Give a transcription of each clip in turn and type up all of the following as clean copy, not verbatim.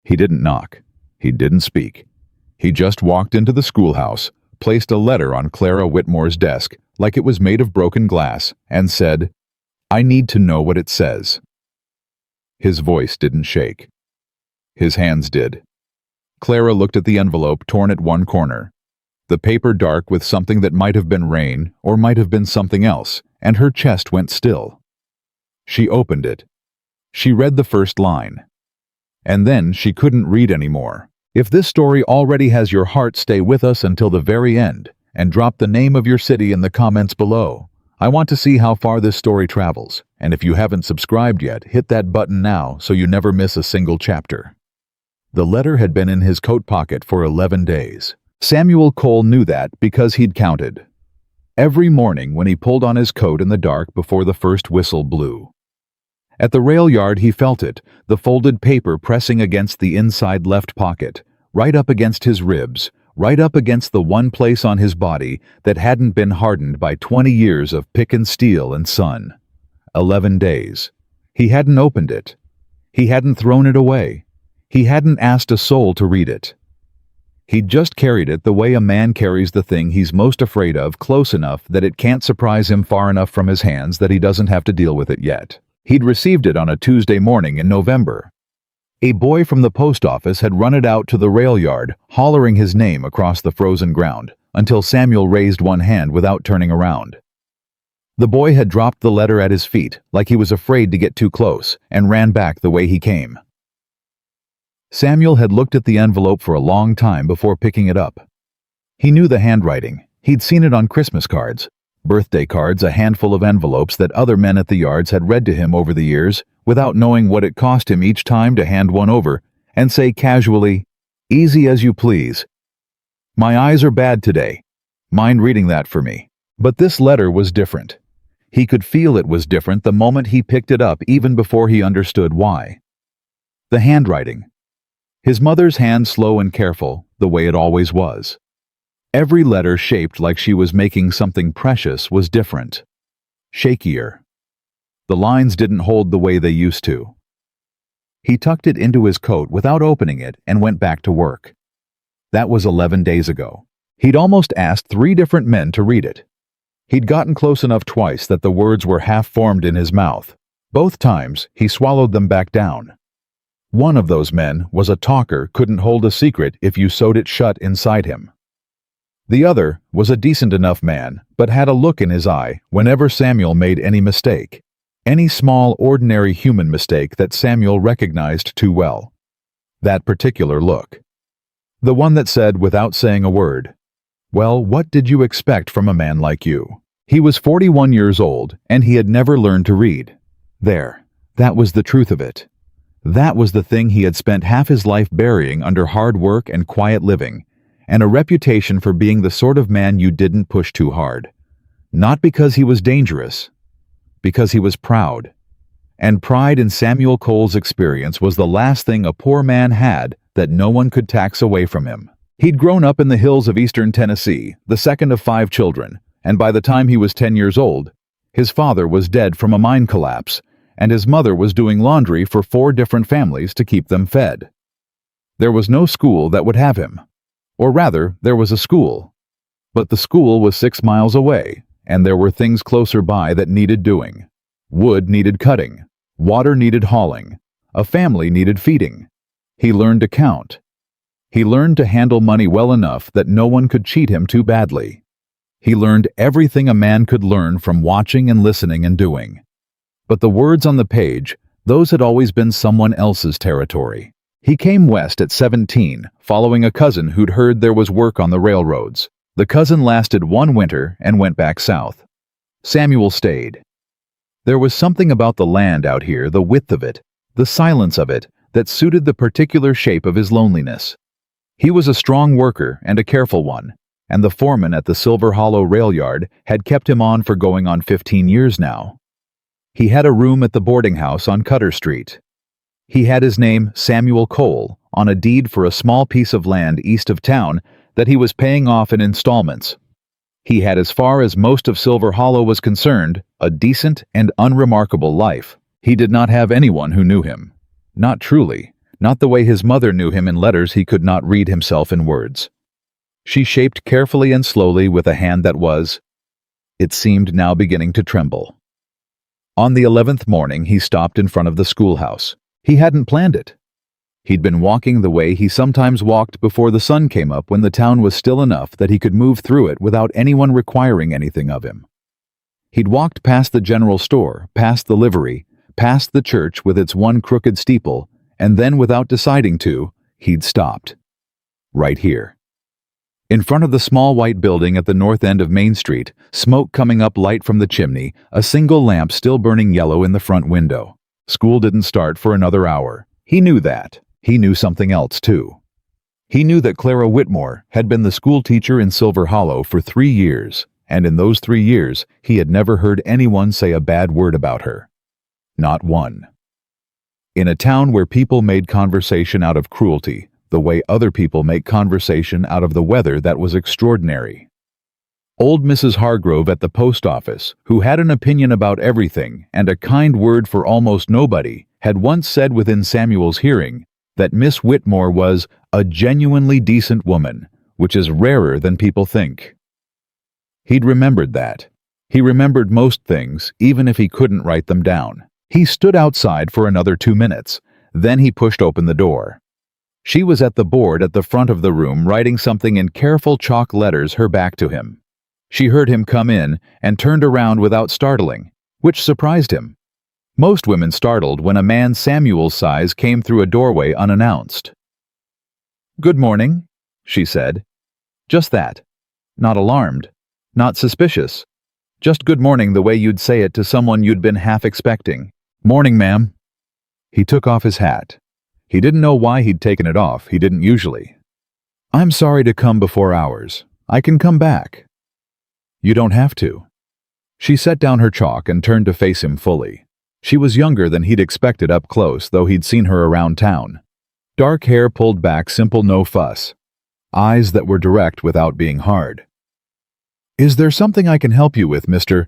He didn't knock. He didn't speak. He just walked into the schoolhouse, placed a letter on Clara Whitmore's desk like it was made of broken glass, and said, "I need to know what it says." His voice didn't shake. His hands did. Clara looked at the envelope torn at one corner, the paper dark with something that might have been rain or might have been something else, and her chest went still. She opened it. She read the first line. And then she couldn't read anymore. If this story already has your heart, stay with us until the very end, and drop the name of your city in the comments below. I want to see how far this story travels, and if you haven't subscribed yet, hit that button now so you never miss a single chapter. The letter had been in his coat pocket for 11 days. Samuel Cole knew that because he'd counted. Every morning when he pulled on his coat in the dark before the first whistle blew. At the rail yard he felt it, the folded paper pressing against the inside left pocket, right up against his ribs, right up against the one place on his body that hadn't been hardened by 20 years of pick and steel and sun. 11 days. He hadn't opened it. He hadn't thrown it away. He hadn't asked a soul to read it. He'd just carried it the way a man carries the thing he's most afraid of, close enough that it can't surprise him, far enough from his hands that he doesn't have to deal with it yet. He'd received it on a Tuesday morning in November. A boy from the post office had run it out to the rail yard, hollering his name across the frozen ground, until Samuel raised one hand without turning around. The boy had dropped the letter at his feet, like he was afraid to get too close, and ran back the way he came. Samuel had looked at the envelope for a long time before picking it up. He knew the handwriting. He'd seen it on Christmas cards, birthday cards, a handful of envelopes that other men at the yards had read to him over the years, without knowing what it cost him each time to hand one over and say casually, "Easy as you please. My eyes are bad today. Mind reading that for me?" But this letter was different. He could feel it was different the moment he picked it up, even before he understood why. The handwriting. His mother's hand, slow and careful, the way it always was. Every letter, shaped like she was making something precious, was different. Shakier. The lines didn't hold the way they used to. He tucked it into his coat without opening it and went back to work. That was 11 days ago. He'd almost asked 3 different men to read it. He'd gotten close enough twice that the words were half-formed in his mouth. Both times, he swallowed them back down. One of those men was a talker, couldn't hold a secret if you sewed it shut inside him. The other was a decent enough man, but had a look in his eye whenever Samuel made any mistake. Any small, ordinary human mistake that Samuel recognized too well. That particular look. The one that said, without saying a word, "Well, what did you expect from a man like you?" He was 41 years old, and he had never learned to read. There. That was the truth of it. That was the thing he had spent half his life burying under hard work and quiet living, and a reputation for being the sort of man you didn't push too hard. Not because he was dangerous, because he was proud. And pride, in Samuel Cole's experience, was the last thing a poor man had that no one could tax away from him. He'd grown up in the hills of eastern Tennessee, the second of 5 children, and by the time he was 10 years old, his father was dead from a mine collapse, and his mother was doing laundry for 4 different families to keep them fed. There was no school that would have him. Or rather, there was a school. But the school was 6 miles away, and there were things closer by that needed doing. Wood needed cutting. Water needed hauling. A family needed feeding. He learned to count. He learned to handle money well enough that no one could cheat him too badly. He learned everything a man could learn from watching and listening and doing. But the words on the page, those had always been someone else's territory. He came west at 17, following a cousin who'd heard there was work on the railroads. The cousin lasted 1 winter and went back south. Samuel stayed. There was something about the land out here, the width of it, the silence of it, that suited the particular shape of his loneliness. He was a strong worker and a careful one, and the foreman at the Silver Hollow rail yard had kept him on for going on 15 years now. He had a room at the boarding house on Cutter Street. He had his name, Samuel Cole, on a deed for a small piece of land east of town that he was paying off in installments. He had, as far as most of Silver Hollow was concerned, a decent and unremarkable life. He did not have anyone who knew him. Not truly. Not the way his mother knew him in letters he could not read himself in words. She shaped carefully and slowly with a hand that was, it seemed, now beginning to tremble. On the 11th morning, he stopped in front of the schoolhouse. He hadn't planned it. He'd been walking the way he sometimes walked before the sun came up, when the town was still enough that he could move through it without anyone requiring anything of him. He'd walked past the general store, past the livery, past the church with its one crooked steeple, and then, without deciding to, he'd stopped. Right here. In front of the small white building at the north end of Main Street, smoke coming up light from the chimney, a single lamp still burning yellow in the front window. School didn't start for another hour. He knew that. He knew something else, too. He knew that Clara Whitmore had been the school teacher in Silver Hollow for 3 years, and in those 3 years, he had never heard anyone say a bad word about her. Not one. In a town where people made conversation out of cruelty, the way other people make conversation out of the weather that was extraordinary. Old Mrs. Hargrove at the post office, who had an opinion about everything and a kind word for almost nobody, had once said within Samuel's hearing that Miss Whitmore was a genuinely decent woman, which is rarer than people think. He'd remembered that. He remembered most things, even if he couldn't write them down. He stood outside for another 2 minutes. Then he pushed open the door. She was at the board at the front of the room, writing something in careful chalk letters, her back to him. She heard him come in and turned around without startling, which surprised him. Most women startled when a man Samuel's size came through a doorway unannounced. "Good morning," she said. Just that. Not alarmed. Not suspicious. Just good morning, the way you'd say it to someone you'd been half expecting. "Morning, ma'am." He took off his hat. He didn't know why he'd taken it off. He didn't usually. "I'm sorry to come before hours. I can come back." "You don't have to." She set down her chalk and turned to face him fully. She was younger than he'd expected up close, though he'd seen her around town. Dark hair pulled back, simple, no fuss. Eyes that were direct without being hard. "Is there something I can help you with, Mr.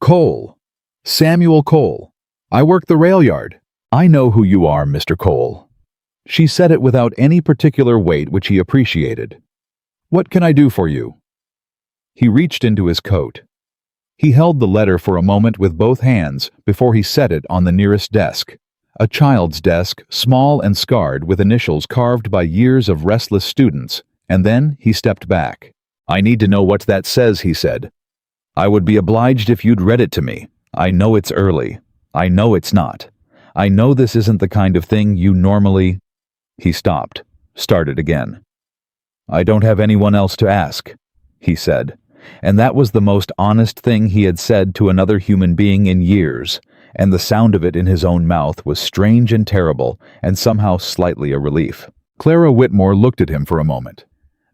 Cole? Samuel Cole. I work the rail yard. I know who you are, Mr. Cole." She said it without any particular weight, which he appreciated. "What can I do for you?" He reached into his coat. He held the letter for a moment with both hands before he set it on the nearest desk. A child's desk, small and scarred, with initials carved by years of restless students, and then he stepped back. "I need to know what that says," he said. "I would be obliged if you'd read it to me. I know it's early. I know it's not. I know this isn't the kind of thing you normally—" He stopped, started again. "I don't have anyone else to ask," he said, and that was the most honest thing he had said to another human being in years, and the sound of it in his own mouth was strange and terrible, and somehow slightly a relief. Clara Whitmore looked at him for a moment.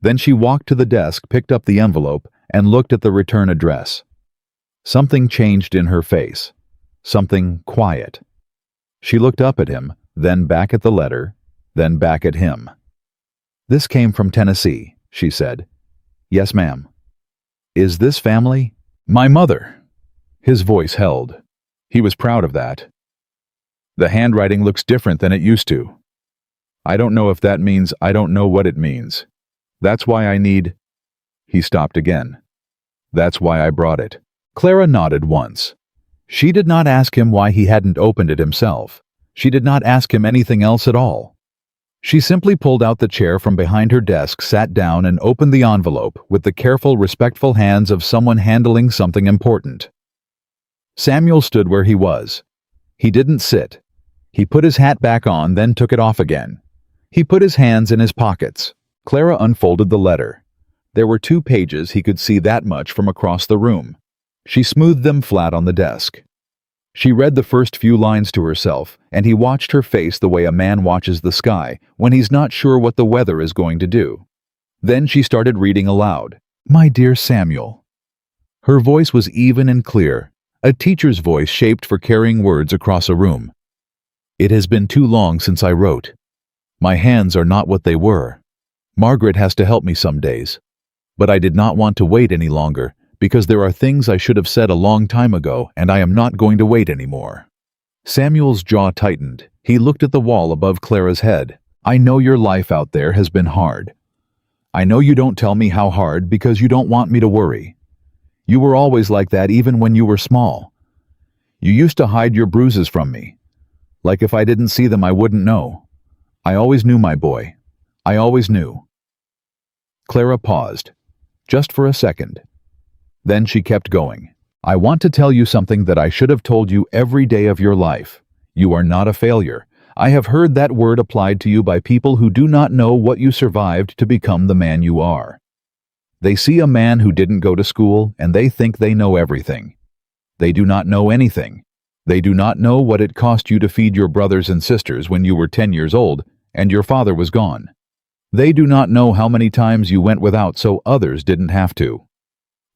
Then she walked to the desk, picked up the envelope, and looked at the return address. Something changed in her face. Something quiet. She looked up at him, then back at the letter, then back at him. "This came from Tennessee," she said. "Yes, ma'am." "Is this family?" "My mother." His voice held. He was proud of that. "The handwriting looks different than it used to. I don't know if that means I don't know what it means. That's why I need—" He stopped again. "That's why I brought it." Clara nodded once. She did not ask him why he hadn't opened it himself. She did not ask him anything else at all. She simply pulled out the chair from behind her desk, sat down, and opened the envelope with the careful, respectful hands of someone handling something important. Samuel stood where he was. He didn't sit. He put his hat back on, then took it off again. He put his hands in his pockets. Clara unfolded the letter. There were 2 pages, he could see that much from across the room. She smoothed them flat on the desk. She read the first few lines to herself, and he watched her face the way a man watches the sky when he's not sure what the weather is going to do. Then she started reading aloud. "My dear Samuel." Her voice was even and clear, a teacher's voice shaped for carrying words across a room. "It has been too long since I wrote. My hands are not what they were. Margaret has to help me some days. But I did not want to wait any longer, because there are things I should have said a long time ago, and I am not going to wait anymore." Samuel's jaw tightened. He looked at the wall above Clara's head. I know your life out there has been hard. I know you don't tell me how hard because you don't want me to worry. You were always like that even when you were small. You used to hide your bruises from me. Like if I didn't see them I wouldn't know. I always knew, my boy. I always knew. Clara paused, just for a second. Then she kept going. I want to tell you something that I should have told you every day of your life. You are not a failure. I have heard that word applied to you by people who do not know what you survived to become the man you are. They see a man who didn't go to school and they think they know everything. They do not know anything. They do not know what it cost you to feed your brothers and sisters when you were 10 years old and your father was gone. They do not know how many times you went without so others didn't have to.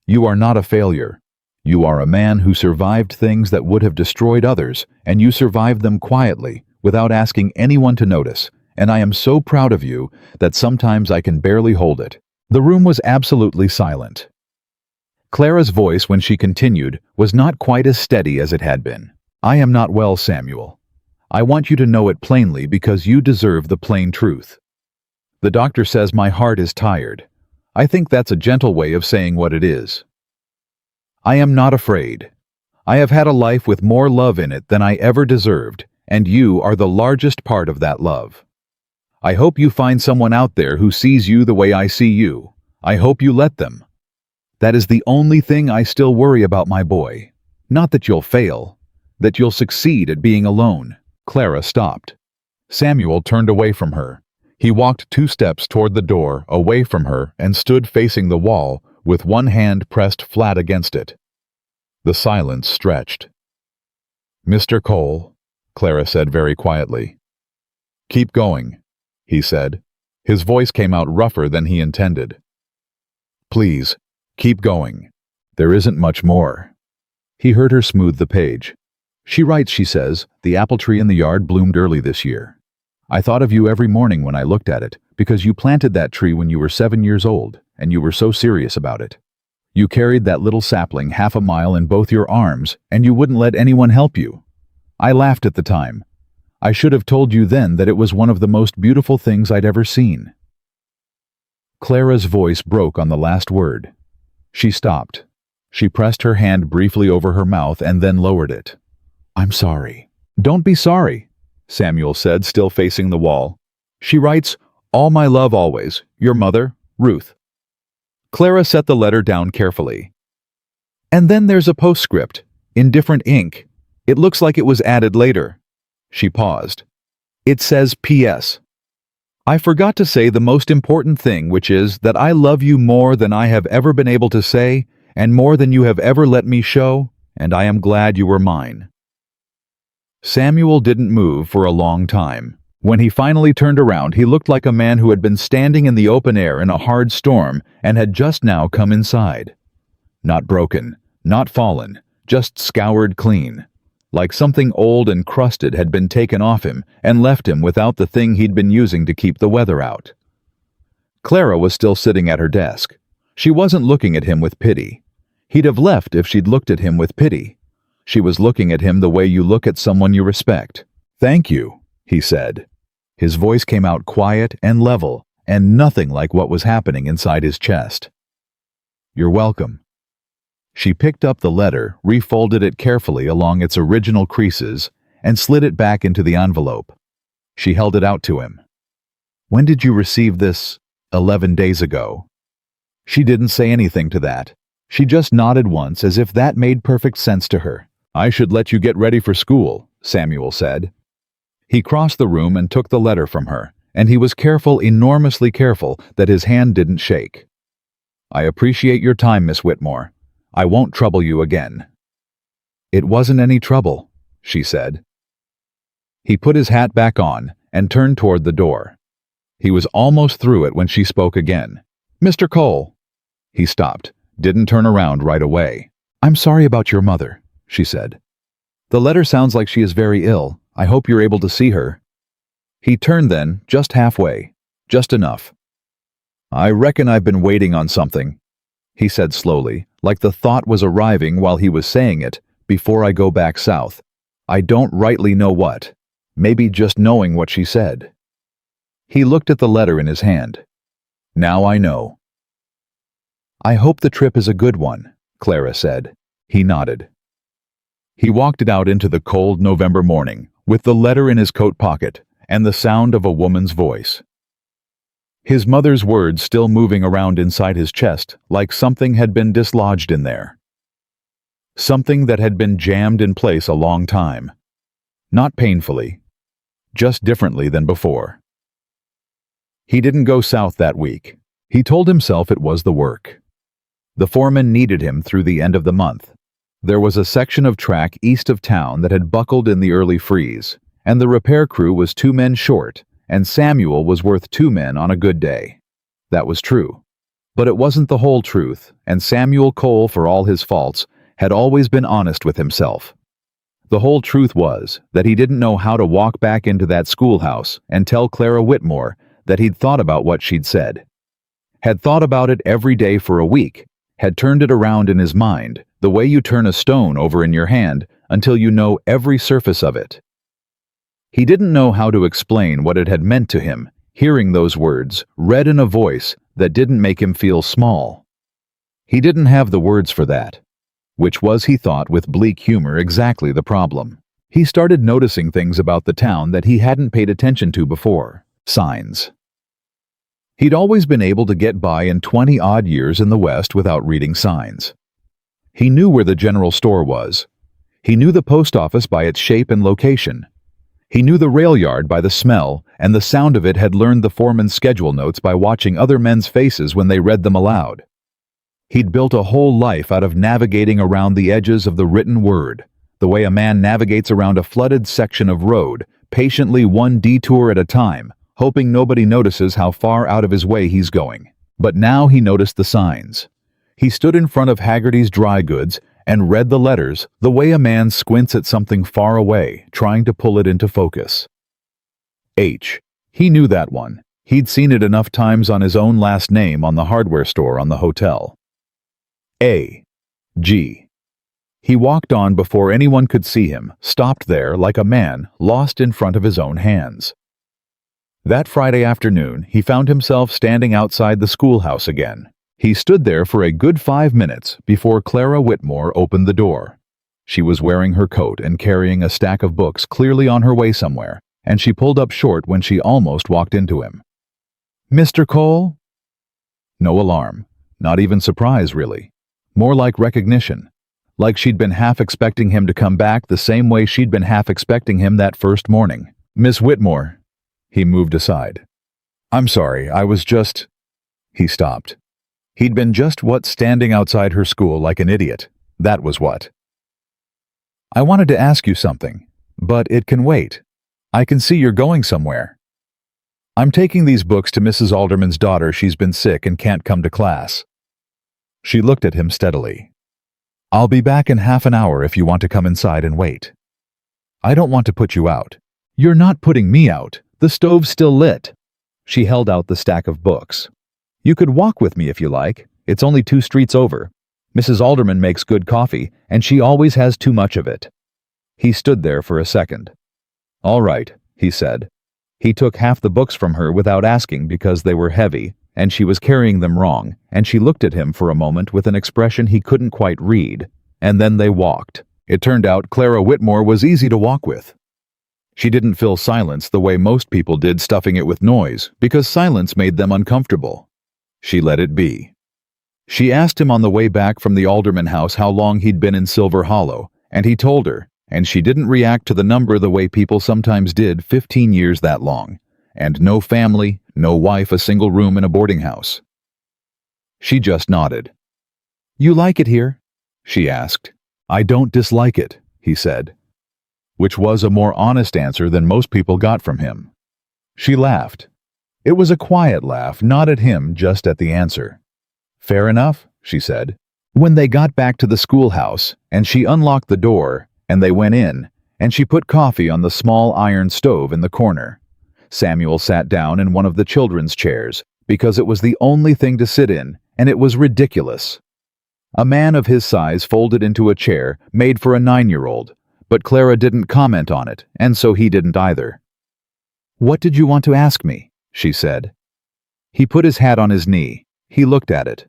You are not a failure. You are a man who survived things that would have destroyed others, and you survived them quietly, without asking anyone to notice, and I am so proud of you that sometimes I can barely hold it. The room was absolutely silent. Clara's voice, when she continued, was not quite as steady as it had been. I am not well, Samuel. I want you to know it plainly because you deserve the plain truth. The doctor says my heart is tired. I think that's a gentle way of saying what it is. I am not afraid. I have had a life with more love in it than I ever deserved, and you are the largest part of that love. I hope you find someone out there who sees you the way I see you. I hope you let them. That is the only thing I still worry about, my boy. Not that you'll fail, that you'll succeed at being alone. Clara stopped. Samuel turned away from her. He walked 2 steps toward the door, away from her, and stood facing the wall, with one hand pressed flat against it. The silence stretched. Mr. Cole, Clara said very quietly. Keep going, he said. His voice came out rougher than he intended. Please, keep going. There isn't much more. He heard her smooth the page. She writes, she says, the apple tree in the yard bloomed early this year. I thought of you every morning when I looked at it, because you planted that tree when you were 7 years old, and you were so serious about it. You carried that little sapling half a mile in both your arms, and you wouldn't let anyone help you. I laughed at the time. I should have told you then that it was one of the most beautiful things I'd ever seen. Clara's voice broke on the last word. She stopped. She pressed her hand briefly over her mouth and then lowered it. I'm sorry. Don't be sorry, Samuel said, still facing the wall. She writes, all my love always, your mother, Ruth. Clara set the letter down carefully. And then there's a postscript, in different ink. It looks like it was added later. She paused. It says P.S. I forgot to say the most important thing, which is that I love you more than I have ever been able to say, and more than you have ever let me show, and I am glad you were mine. Samuel didn't move for a long time. When he finally turned around, he looked like a man who had been standing in the open air in a hard storm and had just now come inside. Not broken, not fallen, just scoured clean. Like something old and crusted had been taken off him and left him without the thing he'd been using to keep the weather out. Clara was still sitting at her desk. She wasn't looking at him with pity. He'd have left if she'd looked at him with pity. She was looking at him the way you look at someone you respect. Thank you, he said. His voice came out quiet and level, and nothing like what was happening inside his chest. You're welcome. She picked up the letter, refolded it carefully along its original creases, and slid it back into the envelope. She held it out to him. When did you receive this? 11 days ago. She didn't say anything to that. She just nodded once as if that made perfect sense to her. I should let you get ready for school, Samuel said. He crossed the room and took the letter from her, and he was careful, enormously careful, that his hand didn't shake. I appreciate your time, Miss Whitmore. I won't trouble you again. It wasn't any trouble, she said. He put his hat back on and turned toward the door. He was almost through it when she spoke again. Mr. Cole. He stopped, didn't turn around right away. I'm sorry about your mother, she said. The letter sounds like she is very ill. I hope you're able to see her. He turned then, just halfway, just enough. I reckon I've been waiting on something, he said slowly, like the thought was arriving while he was saying it, before I go back south. I don't rightly know what. maybe just knowing what she said. He looked at the letter in his hand. Now I know. I hope the trip is a good one, Clara said. He nodded. He walked it out into the cold November morning, with the letter in his coat pocket and the sound of a woman's voice. His mother's words still moving around inside his chest like something had been dislodged in there. Something that had been jammed in place a long time. Not painfully, just differently than before. He didn't go south that week. He told himself it was the work. The foreman needed him through the end of the month. There was a section of track east of town that had buckled in the early freeze, and the repair crew was 2 men short, and Samuel was worth 2 men on a good day. That was true. But it wasn't the whole truth, and Samuel Cole, for all his faults, had always been honest with himself. The whole truth was that he didn't know how to walk back into that schoolhouse and tell Clara Whitmore that he'd thought about what she'd said. Had thought about it every day for a week, had turned it around in his mind, the way you turn a stone over in your hand until you know every surface of it. He didn't know how to explain what it had meant to him, hearing those words, read in a voice that didn't make him feel small. He didn't have the words for that, which was, he thought with bleak humor, exactly the problem. He started noticing things about the town that he hadn't paid attention to before. Signs. He'd always been able to get by in 20-odd years in the West without reading signs. He knew where the general store was. He knew the post office by its shape and location. He knew the rail yard by the smell, and the sound of it had learned the foreman's schedule notes by watching other men's faces when they read them aloud. He'd built a whole life out of navigating around the edges of the written word, the way a man navigates around a flooded section of road, patiently one detour at a time, hoping nobody notices how far out of his way he's going. But now he noticed the signs. He stood in front of Haggerty's Dry Goods and read the letters the way a man squints at something far away, trying to pull it into focus. H. He knew that one. He'd seen it enough times on his own last name on the hardware store on the hotel. A. G. He walked on before anyone could see him, stopped there like a man lost in front of his own hands. That Friday afternoon, he found himself standing outside the schoolhouse again. He stood there for a good 5 minutes before Clara Whitmore opened the door. She was wearing her coat and carrying a stack of books, clearly on her way somewhere, and she pulled up short when she almost walked into him. "Mr. Cole?" No alarm, not even surprise, really. More like recognition. Like she'd been half expecting him to come back the same way she'd been half expecting him that first morning. "Miss Whitmore." He moved aside. "I'm sorry, I was just—" He stopped. He'd been just what, standing outside her school like an idiot. That was what. "I wanted to ask you something, but it can wait. I can see you're going somewhere." "I'm taking these books to Mrs. Alderman's daughter. She's been sick and can't come to class." She looked at him steadily. "I'll be back in half an hour if you want to come inside and wait." "I don't want to put you out." "You're not putting me out. The stove's still lit." She held out the stack of books. "You could walk with me if you like. It's only 2 streets over. Mrs. Alderman makes good coffee, and she always has too much of it." He stood there for a second. "All right," he said. He took half the books from her without asking because they were heavy, and she was carrying them wrong, and she looked at him for a moment with an expression he couldn't quite read, and then they walked. It turned out Clara Whitmore was easy to walk with. She didn't fill silence the way most people did, stuffing it with noise, because silence made them uncomfortable. She let it be. She asked him on the way back from the Alderman house how long he'd been in Silver Hollow, and he told her, and she didn't react to the number the way people sometimes did. 15 years that long, and no family, no wife, a single room in a boarding house. She just nodded. "You like it here?" she asked. "I don't dislike it," he said, which was a more honest answer than most people got from him. She laughed. It was a quiet laugh, not at him, just at the answer. "Fair enough," she said. When they got back to the schoolhouse, and she unlocked the door, and they went in, and she put coffee on the small iron stove in the corner. Samuel sat down in one of the children's chairs, because it was the only thing to sit in, and it was ridiculous. A man of his size folded into a chair made for a 9-year-old, But Clara didn't comment on it, and so he didn't either. "What did you want to ask me?" she said. He put his hat on his knee. He looked at it.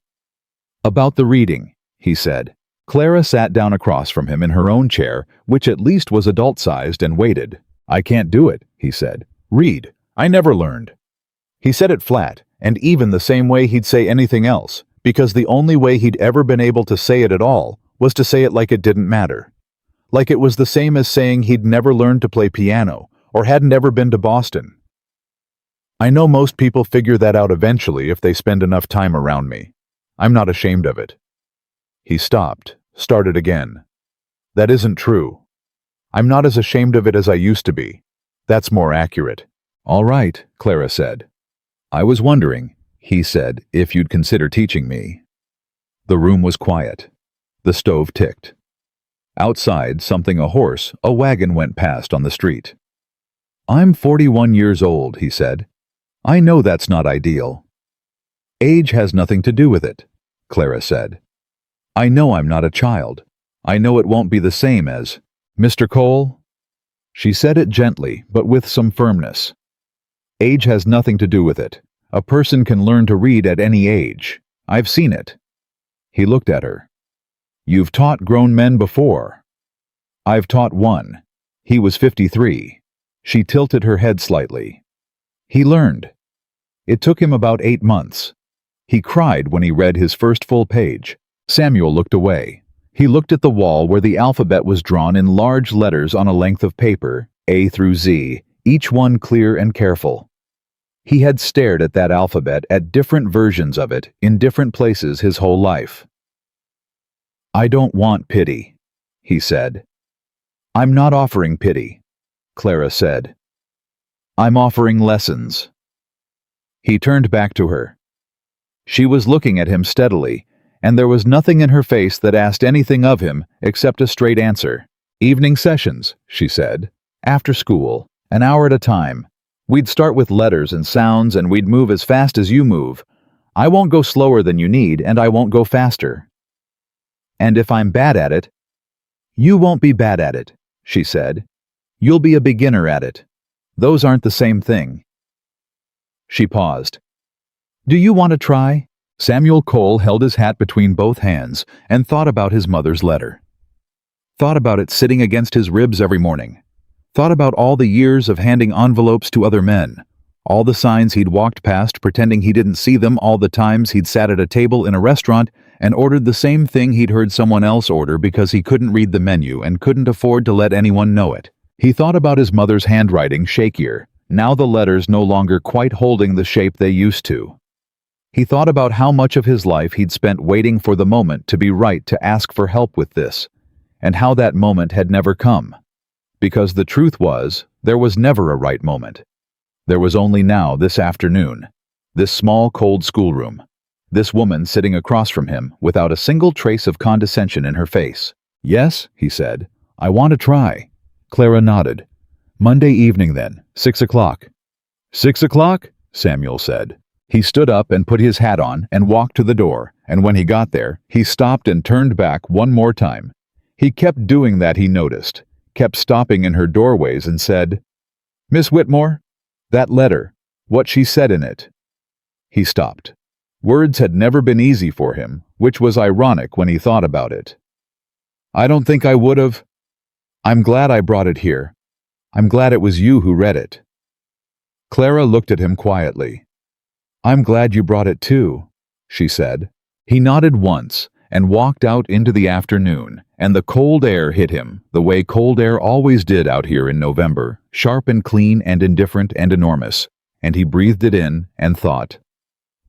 "About the reading," he said. Clara sat down across from him in her own chair, which at least was adult-sized, and waited. "I can't do it," he said. "Read. I never learned." He said it flat, and even the same way he'd say anything else, because the only way he'd ever been able to say it at all was to say it like it didn't matter. Like it was the same as saying he'd never learned to play piano, or hadn't ever been to Boston. "I know most people figure that out eventually if they spend enough time around me. I'm not ashamed of it." He stopped, started again. "That isn't true. I'm not as ashamed of it as I used to be. That's more accurate." "All right," Clara said. "I was wondering," he said, "if you'd consider teaching me." The room was quiet. The stove ticked. Outside, something a wagon went past on the street. "I'm 41 years old," he said. "I know that's not ideal." "Age has nothing to do with it," Clara said. "I know I'm not a child. I know it won't be the same as, Mr. Cole." She said it gently, but with some firmness. "Age has nothing to do with it. A person can learn to read at any age. I've seen it." He looked at her. "You've taught grown men before." "I've taught one. He was 53. She tilted her head slightly. "He learned. It took him about 8 months. He cried when he read his first full page." Samuel looked away. He looked at the wall where the alphabet was drawn in large letters on a length of paper, A through Z, each one clear and careful. He had stared at that alphabet, at different versions of it, in different places his whole life. "I don't want pity," he said. "I'm not offering pity," Clara said. "I'm offering lessons." He turned back to her. She was looking at him steadily, and there was nothing in her face that asked anything of him except a straight answer. "Evening sessions," she said. "After school, an hour at a time. We'd start with letters and sounds, and we'd move as fast as you move. I won't go slower than you need, and I won't go faster. And if I'm bad at it—" "You won't be bad at it," she said. "You'll be a beginner at it. Those aren't the same thing." She paused. "Do you want to try?" Samuel Cole held his hat between both hands and thought about his mother's letter. Thought about it sitting against his ribs every morning. Thought about all the years of handing envelopes to other men, all the signs he'd walked past pretending he didn't see them, all the times he'd sat at a table in a restaurant and ordered the same thing he'd heard someone else order because he couldn't read the menu and couldn't afford to let anyone know it. He thought about his mother's handwriting, shakier, now the letters no longer quite holding the shape they used to. He thought about how much of his life he'd spent waiting for the moment to be right to ask for help with this, and how that moment had never come. Because the truth was, there was never a right moment. There was only now, this afternoon, this small, cold schoolroom, this woman sitting across from him without a single trace of condescension in her face. "Yes," he said, "I want to try." Clara nodded. "Monday evening then, 6 o'clock. 6 o'clock? Samuel said. He stood up and put his hat on and walked to the door, and when he got there, he stopped and turned back one more time. He kept doing that, he noticed, kept stopping in her doorways and said, "Miss Whitmore, that letter, what she said in it." He stopped. Words had never been easy for him, which was ironic when he thought about it. "I don't think I would have. I'm glad I brought it here. I'm glad it was you who read it." Clara looked at him quietly. "I'm glad you brought it too," she said. He nodded once and walked out into the afternoon, and the cold air hit him, the way cold air always did out here in November, sharp and clean and indifferent and enormous, and he breathed it in and thought,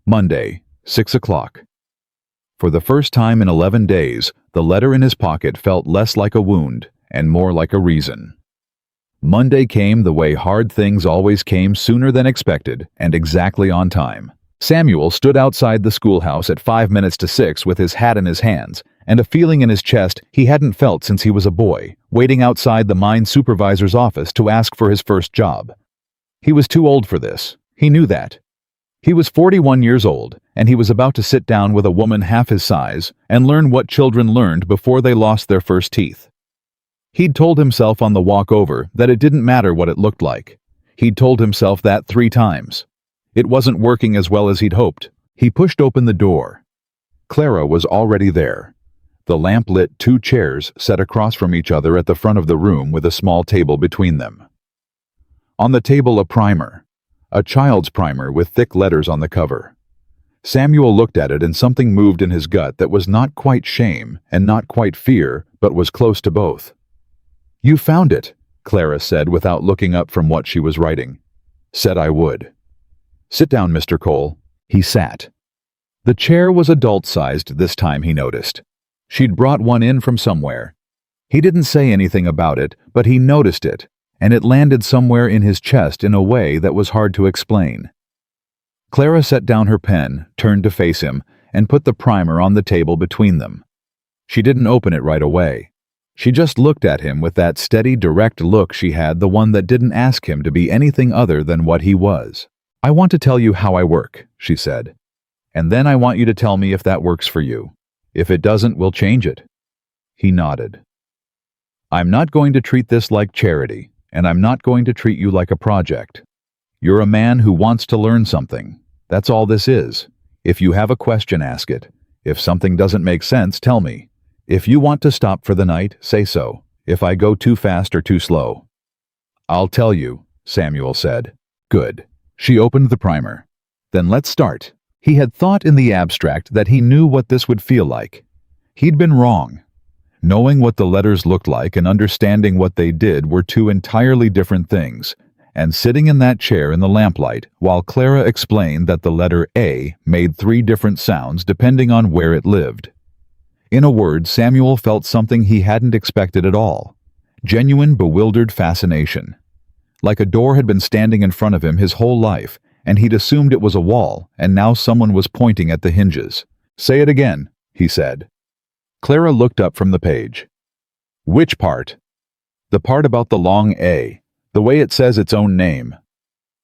Monday, 6 o'clock. For the first time in 11 days, the letter in his pocket felt less like a wound and more like a reason. Monday came the way hard things always came, sooner than expected and exactly on time. Samuel stood outside the schoolhouse at 5 minutes to 6 with his hat in his hands and a feeling in his chest he hadn't felt since he was a boy, waiting outside the mine supervisor's office to ask for his first job. He was too old for this. He knew that. He was 41 years old, and he was about to sit down with a woman half his size and learn what children learned before they lost their first teeth. He'd told himself on the walk over that it didn't matter what it looked like. He'd told himself that 3 times. It wasn't working as well as he'd hoped. He pushed open the door. Clara was already there. The lamp lit 2 chairs set across from each other at the front of the room with a small table between them. On the table a primer. A child's primer with thick letters on the cover. Samuel looked at it and something moved in his gut that was not quite shame and not quite fear, but was close to both. "You found it," Clara said without looking up from what she was writing. "Said I would." "Sit down, Mr. Cole." He sat. The chair was adult-sized this time, he noticed. She'd brought one in from somewhere. He didn't say anything about it, but he noticed it, and it landed somewhere in his chest in a way that was hard to explain. Clara set down her pen, turned to face him, and put the primer on the table between them. She didn't open it right away. She just looked at him with that steady, direct look she had, the one that didn't ask him to be anything other than what he was. "I want to tell you how I work," she said. "And then I want you to tell me if that works for you. If it doesn't, we'll change it." He nodded. "I'm not going to treat this like charity, and I'm not going to treat you like a project. You're a man who wants to learn something. That's all this is. If you have a question, ask it. If something doesn't make sense, tell me. If you want to stop for the night, say so. If I go too fast or too slow." "I'll tell you," Samuel said. "Good." She opened the primer. "Then let's start." He had thought in the abstract that he knew what this would feel like. He'd been wrong. Knowing what the letters looked like and understanding what they did were 2 entirely different things. And sitting in that chair in the lamplight, while Clara explained that the letter A made 3 different sounds depending on where it lived. In a word, Samuel felt something he hadn't expected at all. Genuine, bewildered fascination. Like a door had been standing in front of him his whole life, and he'd assumed it was a wall, and now someone was pointing at the hinges. "Say it again," he said. Clara looked up from the page. "Which part?" "The part about the long A, the way it says its own name."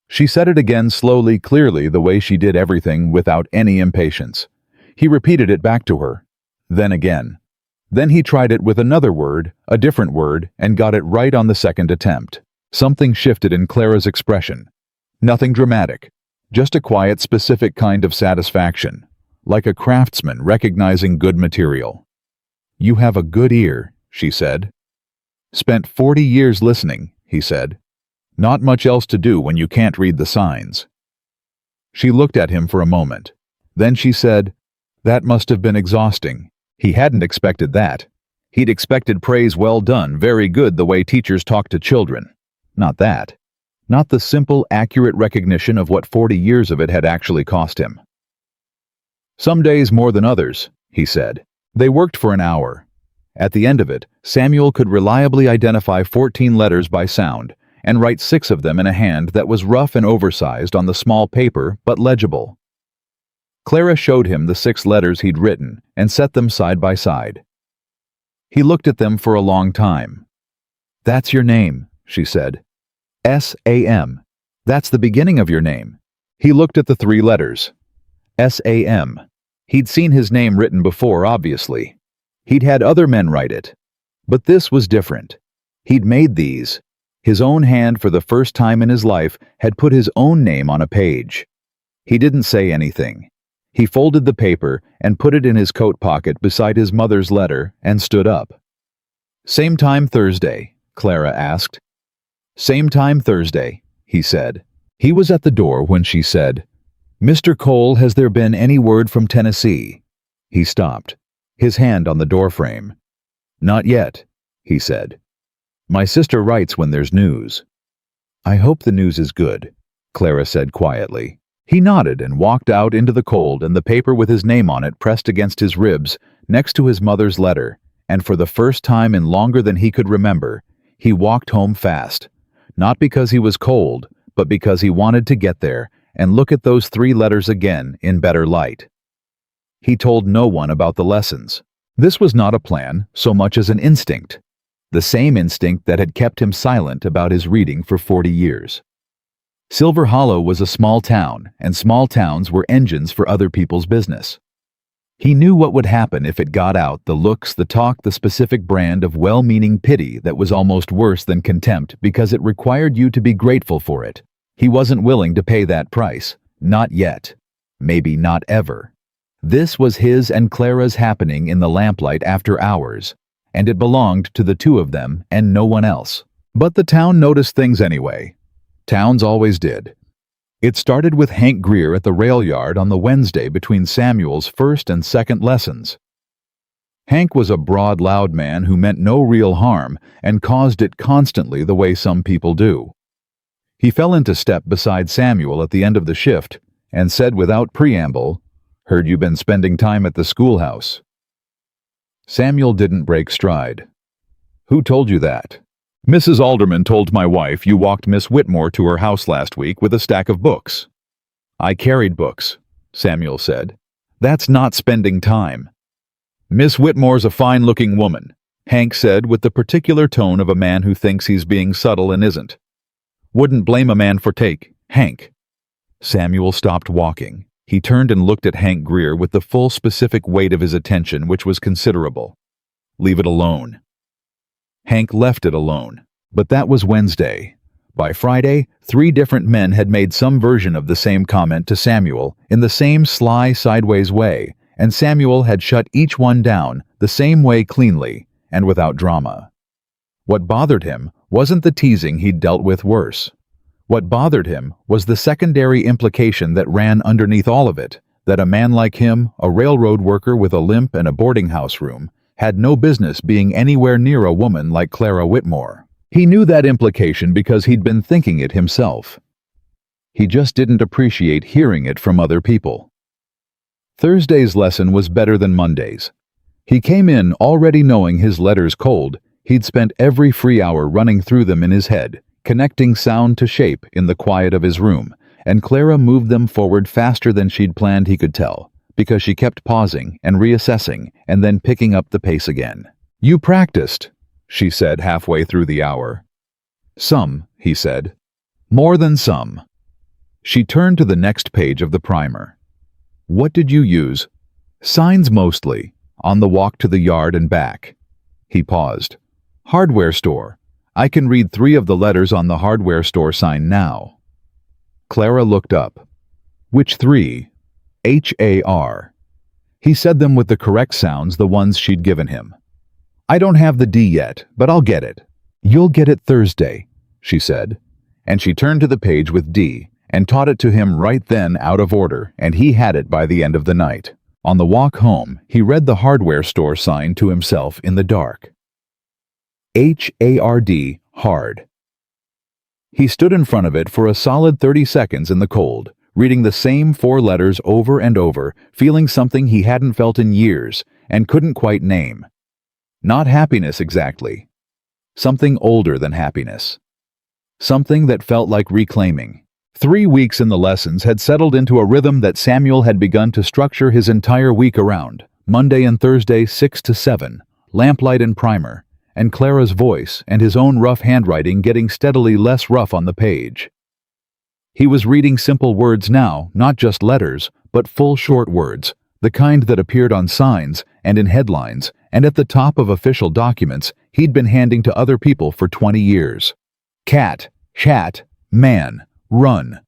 She said it again slowly, clearly, the way she did everything without any impatience. He repeated it back to her. Then again. Then he tried it with another word, a different word, and got it right on the second attempt. Something shifted in Clara's expression. Nothing dramatic. Just a quiet, specific kind of satisfaction. Like a craftsman recognizing good material. "You have a good ear," she said. "Spent 40 years listening," he said. "Not much else to do when you can't read the signs." She looked at him for a moment. Then she said, "That must have been exhausting." He hadn't expected that. He'd expected praise, "Well done, very good," the way teachers talk to children. Not that. Not the simple, accurate recognition of what 40 years of it had actually cost him. "Some days more than others," he said. They worked for an hour. At the end of it, Samuel could reliably identify 14 letters by sound and write 6 of them in a hand that was rough and oversized on the small paper, but legible. Clara showed him the 6 letters he'd written and set them side by side. He looked at them for a long time. "That's your name," she said. "S-A-M. That's the beginning of your name." He looked at the 3 letters. S-A-M. He'd seen his name written before, obviously. He'd had other men write it. But this was different. He'd made these. His own hand, for the first time in his life, had put his own name on a page. He didn't say anything. He folded the paper and put it in his coat pocket beside his mother's letter and stood up. "Same time Thursday?" Clara asked. "Same time Thursday," he said. He was at the door when she said, "Mr. Cole, has there been any word from Tennessee?" He stopped, his hand on the doorframe. "Not yet," he said. "My sister writes when there's news." "I hope the news is good," Clara said quietly. He nodded and walked out into the cold and the paper with his name on it pressed against his ribs, next to his mother's letter, and for the first time in longer than he could remember, he walked home fast. Not because he was cold, but because he wanted to get there and look at those 3 letters again in better light. He told no one about the lessons. This was not a plan so much as an instinct. The same instinct that had kept him silent about his reading for 40 years. Silver Hollow was a small town, and small towns were engines for other people's business. He knew what would happen if it got out, the looks, the talk, the specific brand of well-meaning pity that was almost worse than contempt because it required you to be grateful for it. He wasn't willing to pay that price. Not yet. Maybe not ever. This was his and Clara's happening in the lamplight after hours, and it belonged to the two of them and no one else. But the town noticed things anyway. Towns always did. It started with Hank Greer at the rail yard on the Wednesday between Samuel's first and second lessons. Hank was a broad, loud man who meant no real harm and caused it constantly the way some people do. He fell into step beside Samuel at the end of the shift and said without preamble, "Heard you been spending time at the schoolhouse." Samuel didn't break stride. "Who told you that?" "Mrs. Alderman told my wife you walked Miss Whitmore to her house last week with a stack of books." "I carried books," Samuel said. "That's not spending time." "Miss Whitmore's a fine-looking woman," Hank said with the particular tone of a man who thinks he's being subtle and isn't. "Wouldn't blame a man for take, Hank." Samuel stopped walking. He turned and looked at Hank Greer with the full specific weight of his attention, which was considerable. "Leave it alone." Hank left it alone, but that was Wednesday. By Friday, 3 different men had made some version of the same comment to Samuel in the same sly, sideways way, and Samuel had shut each one down the same way cleanly and without drama. What bothered him wasn't the teasing he'd dealt with worse. What bothered him was the secondary implication that ran underneath all of it, that a man like him, a railroad worker with a limp and a boarding house room, had no business being anywhere near a woman like Clara Whitmore. He knew that implication because he'd been thinking it himself. He just didn't appreciate hearing it from other people. Thursday's lesson was better than Monday's. He came in already knowing his letters cold. He'd spent every free hour running through them in his head, connecting sound to shape in the quiet of his room, and Clara moved them forward faster than she'd planned, he could tell, because she kept pausing and reassessing and then picking up the pace again. "You practiced," she said halfway through the hour. "Some," he said. "More than some." She turned to the next page of the primer. "What did you use?" "Signs mostly, on the walk to the yard and back." He paused. "Hardware store. I can read 3 of the letters on the hardware store sign now." Clara looked up. "Which 3? H-A-R. He said them with the correct sounds, the ones she'd given him. "I don't have the D yet, but I'll get it." "You'll get it Thursday," she said. And she turned to the page with D and taught it to him right then out of order, and he had it by the end of the night. On the walk home, he read the hardware store sign to himself in the dark. H-A-R-D, hard. He stood in front of it for a solid 30 seconds in the cold, reading the same 4 letters over and over, feeling something he hadn't felt in years and couldn't quite name. Not happiness exactly. Something older than happiness. Something that felt like reclaiming. 3 weeks in the lessons had settled into a rhythm that Samuel had begun to structure his entire week around. Monday and Thursday 6 to 7, lamplight and primer, and Clara's voice and his own rough handwriting getting steadily less rough on the page. He was reading simple words now, not just letters, but full short words, the kind that appeared on signs and in headlines and at the top of official documents he'd been handing to other people for 20 years. Cat, chat, man, run.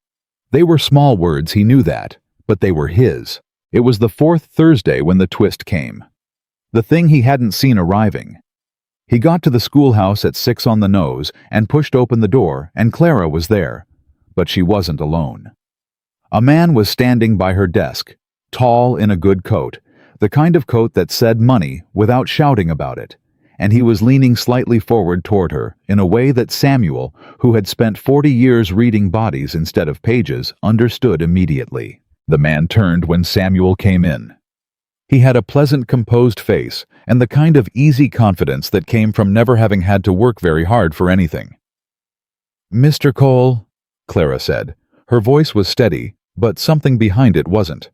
They were small words, he knew that, but they were his. It was the 4th Thursday when the twist came. The thing he hadn't seen arriving. He got to the schoolhouse at 6 on the nose and pushed open the door, and Clara was there. But she wasn't alone. A man was standing by her desk, tall in a good coat, the kind of coat that said money without shouting about it, and he was leaning slightly forward toward her in a way that Samuel, who had spent 40 years reading bodies instead of pages, understood immediately. The man turned when Samuel came in. He had a pleasant, composed face and the kind of easy confidence that came from never having had to work very hard for anything. "Mr. Cole," Clara said. Her voice was steady, but something behind it wasn't.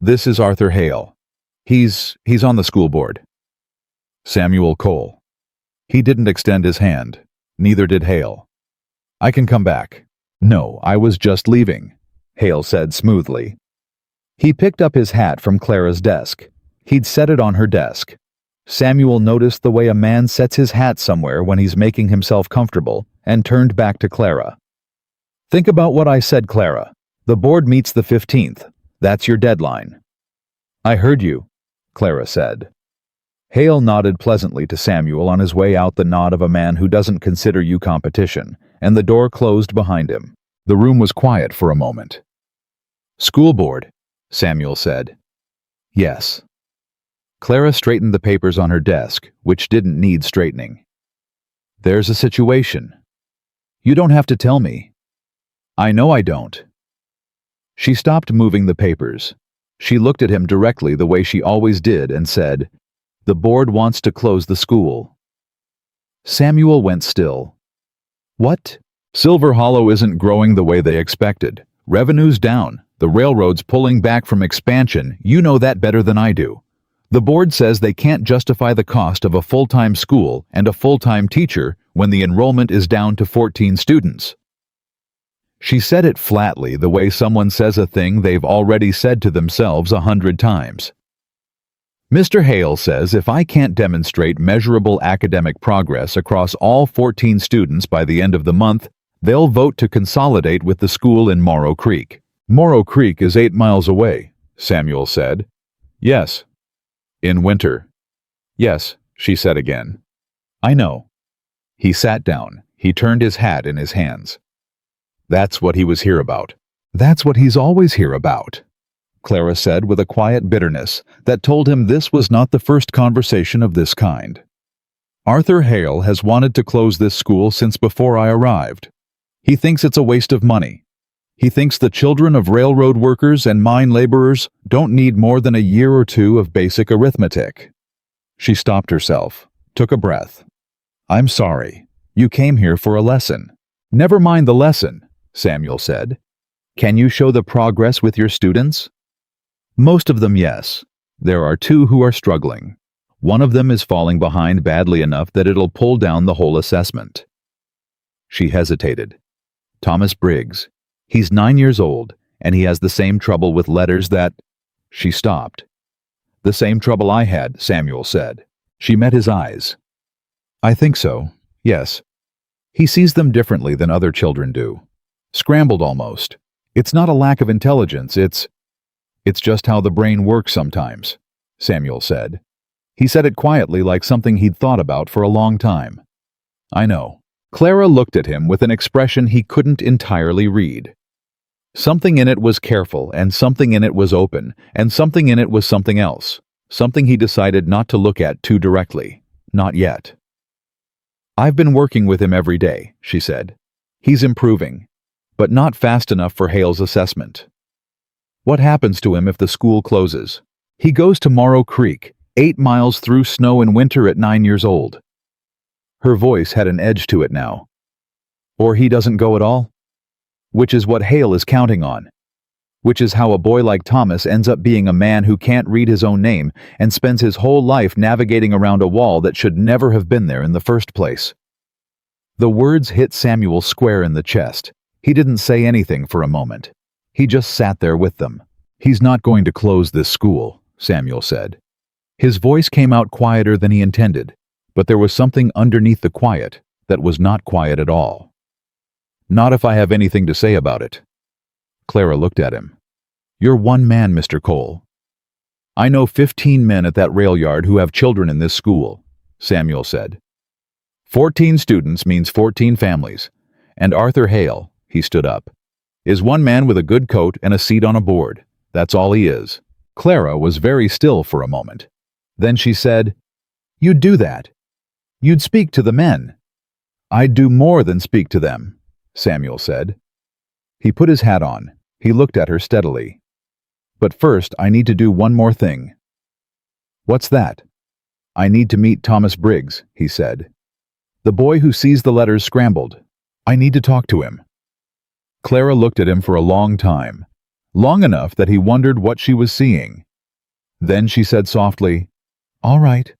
"This is Arthur Hale. He's on the school board." Samuel Cole. He didn't extend his hand. Neither did Hale. "I can come back." "No, I was just leaving," Hale said smoothly. He picked up his hat from Clara's desk. He'd set it on her desk. Samuel noticed the way a man sets his hat somewhere when he's making himself comfortable, and turned back to Clara. "Think about what I said, Clara. The board meets the 15th. That's your deadline." "I heard you," Clara said. Hale nodded pleasantly to Samuel on his way out, the nod of a man who doesn't consider you competition, and the door closed behind him. The room was quiet for a moment. "School board," Samuel said. "Yes." Clara straightened the papers on her desk, which didn't need straightening. "There's a situation." "You don't have to tell me." "I know I don't." She stopped moving the papers. She looked at him directly the way she always did and said, "The board wants to close the school." Samuel went still. "What?" "Silver Hollow isn't growing the way they expected. Revenue's down. The railroad's pulling back from expansion. You know that better than I do. The board says they can't justify the cost of a full-time school and a full-time teacher when the enrollment is down to 14 students. She said it flatly, the way someone says a thing they've already said to themselves 100 times. "Mr. Hale says if I can't demonstrate measurable academic progress across all 14 students by the end of the month, they'll vote to consolidate with the school in Morrow Creek." "Morrow Creek is 8 miles away," Samuel said. "Yes." "In winter." "Yes," she said again. "I know." He sat down. He turned his hat in his hands. That's what he was here about. That's what he's always here about, Clara said with a quiet bitterness that told him this was not the first conversation of this kind. "Arthur Hale has wanted to close this school since before I arrived. He thinks it's a waste of money. He thinks the children of railroad workers and mine laborers don't need more than a year or two of basic arithmetic." She stopped herself, took a breath. "I'm sorry. You came here for a lesson." "Never mind the lesson," Samuel said. "Can you show the progress with your students?" "Most of them, yes. There are 2 who are struggling. One of them is falling behind badly enough that it'll pull down the whole assessment." She hesitated. "Thomas Briggs. He's 9 years old, and he has the same trouble with letters that—" She stopped. "The same trouble I had," Samuel said. She met his eyes. "I think so, yes. He sees them differently than other children do. Scrambled almost. It's not a lack of intelligence, it's just how the brain works sometimes," Samuel said. He said it quietly, like something he'd thought about for a long time. "I know." Clara looked at him with an expression he couldn't entirely read. Something in it was careful, and something in it was open, and something in it was something else, something he decided not to look at too directly. Not yet. "I've been working with him every day," she said. "He's improving, but not fast enough for Hale's assessment. What happens to him if the school closes? He goes to Morrow Creek, 8 miles through snow in winter at 9 years old." Her voice had an edge to it now. "Or he doesn't go at all? Which is what Hale is counting on. Which is how a boy like Thomas ends up being a man who can't read his own name and spends his whole life navigating around a wall that should never have been there in the first place." The words hit Samuel square in the chest. He didn't say anything for a moment. He just sat there with them. "He's not going to close this school," Samuel said. His voice came out quieter than he intended, but there was something underneath the quiet that was not quiet at all. "Not if I have anything to say about it." Clara looked at him. "You're one man, Mr. Cole." "I know 15 men at that rail yard who have children in this school," Samuel said. 14 students means 14 families, and Arthur Hale," he stood up, "is one man with a good coat and a seat on a board. That's all he is." Clara was very still for a moment. Then she said, "You'd do that. You'd speak to the men." "I'd do more than speak to them," Samuel said. He put his hat on. He looked at her steadily. "But first, I need to do one more thing." "What's that?" "I need to meet Thomas Briggs," he said. "The boy who sees the letters scrambled. I need to talk to him." Clara looked at him for a long time, long enough that he wondered what she was seeing. Then she said softly, "All right,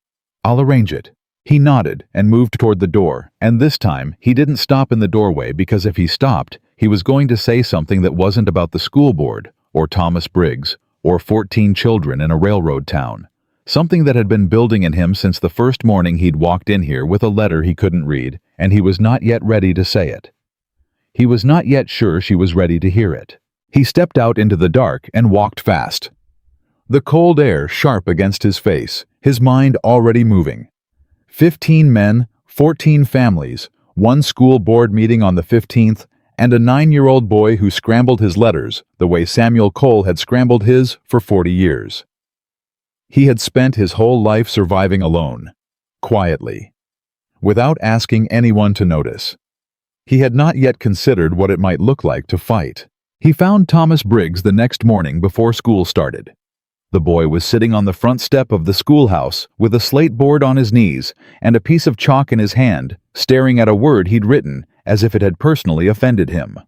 I'll arrange it." He nodded and moved toward the door, and this time he didn't stop in the doorway because if he stopped, he was going to say something that wasn't about the school board, or Thomas Briggs, or 14 children in a railroad town. Something that had been building in him since the first morning he'd walked in here with a letter he couldn't read, and he was not yet ready to say it. He was not yet sure she was ready to hear it. He stepped out into the dark and walked fast. The cold air sharp against his face, his mind already moving. 15 men, 14 families, one school board meeting on the 15th, and a 9-year-old boy who scrambled his letters the way Samuel Cole had scrambled his for 40 years. He had spent his whole life surviving alone, quietly, without asking anyone to notice. He had not yet considered what it might look like to fight. He found Thomas Briggs the next morning before school started. The boy was sitting on the front step of the schoolhouse with a slate board on his knees and a piece of chalk in his hand, staring at a word he'd written as if it had personally offended him.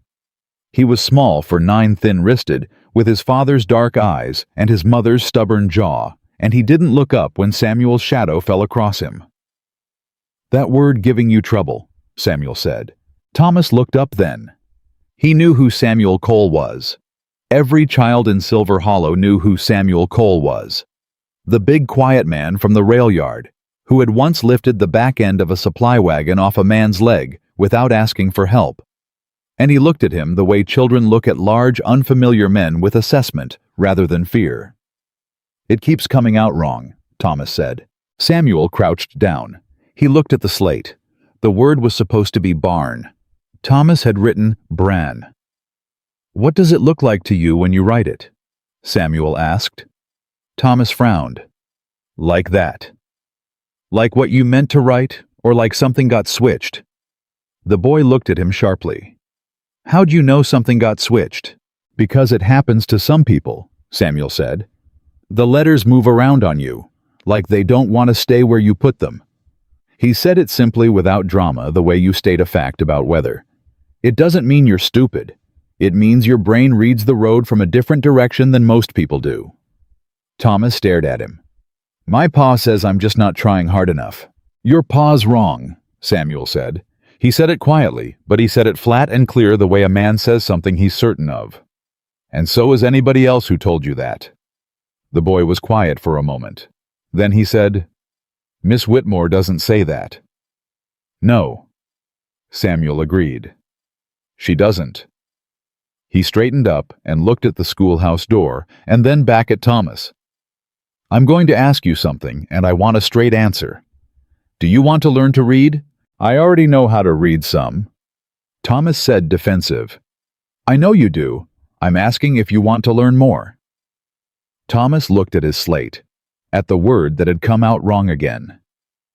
He was small for 9, thin-wristed, with his father's dark eyes and his mother's stubborn jaw, and he didn't look up when Samuel's shadow fell across him. "That word giving you trouble," Samuel said. Thomas looked up then. He knew who Samuel Cole was. Every child in Silver Hollow knew who Samuel Cole was. The big quiet man from the rail yard, who had once lifted the back end of a supply wagon off a man's leg without asking for help. And he looked at him the way children look at large, unfamiliar men with assessment rather than fear. "It keeps coming out wrong," Thomas said. Samuel crouched down. He looked at the slate. The word was supposed to be barn. Thomas had written Bran. "What does it look like to you when you write it?" Samuel asked. Thomas frowned. "Like that." "Like what you meant to write, or like something got switched?" The boy looked at him sharply. "How'd you know something got switched?" "Because it happens to some people," Samuel said. "The letters move around on you, like they don't want to stay where you put them." He said it simply without drama, the way you state a fact about weather. "It doesn't mean you're stupid. It means your brain reads the road from a different direction than most people do." Thomas stared at him. "My pa says I'm just not trying hard enough." "Your pa's wrong," Samuel said. He said it quietly, but he said it flat and clear the way a man says something he's certain of. "And so is anybody else who told you that." The boy was quiet for a moment. Then he said, "Miss Whitmore doesn't say that." "No," Samuel agreed. "She doesn't." He straightened up and looked at the schoolhouse door and then back at Thomas. "I'm going to ask you something, and I want a straight answer. Do you want to learn to read?" "I already know how to read some," Thomas said, defensive. "I know you do. I'm asking if you want to learn more." Thomas looked at his slate, at the word that had come out wrong again.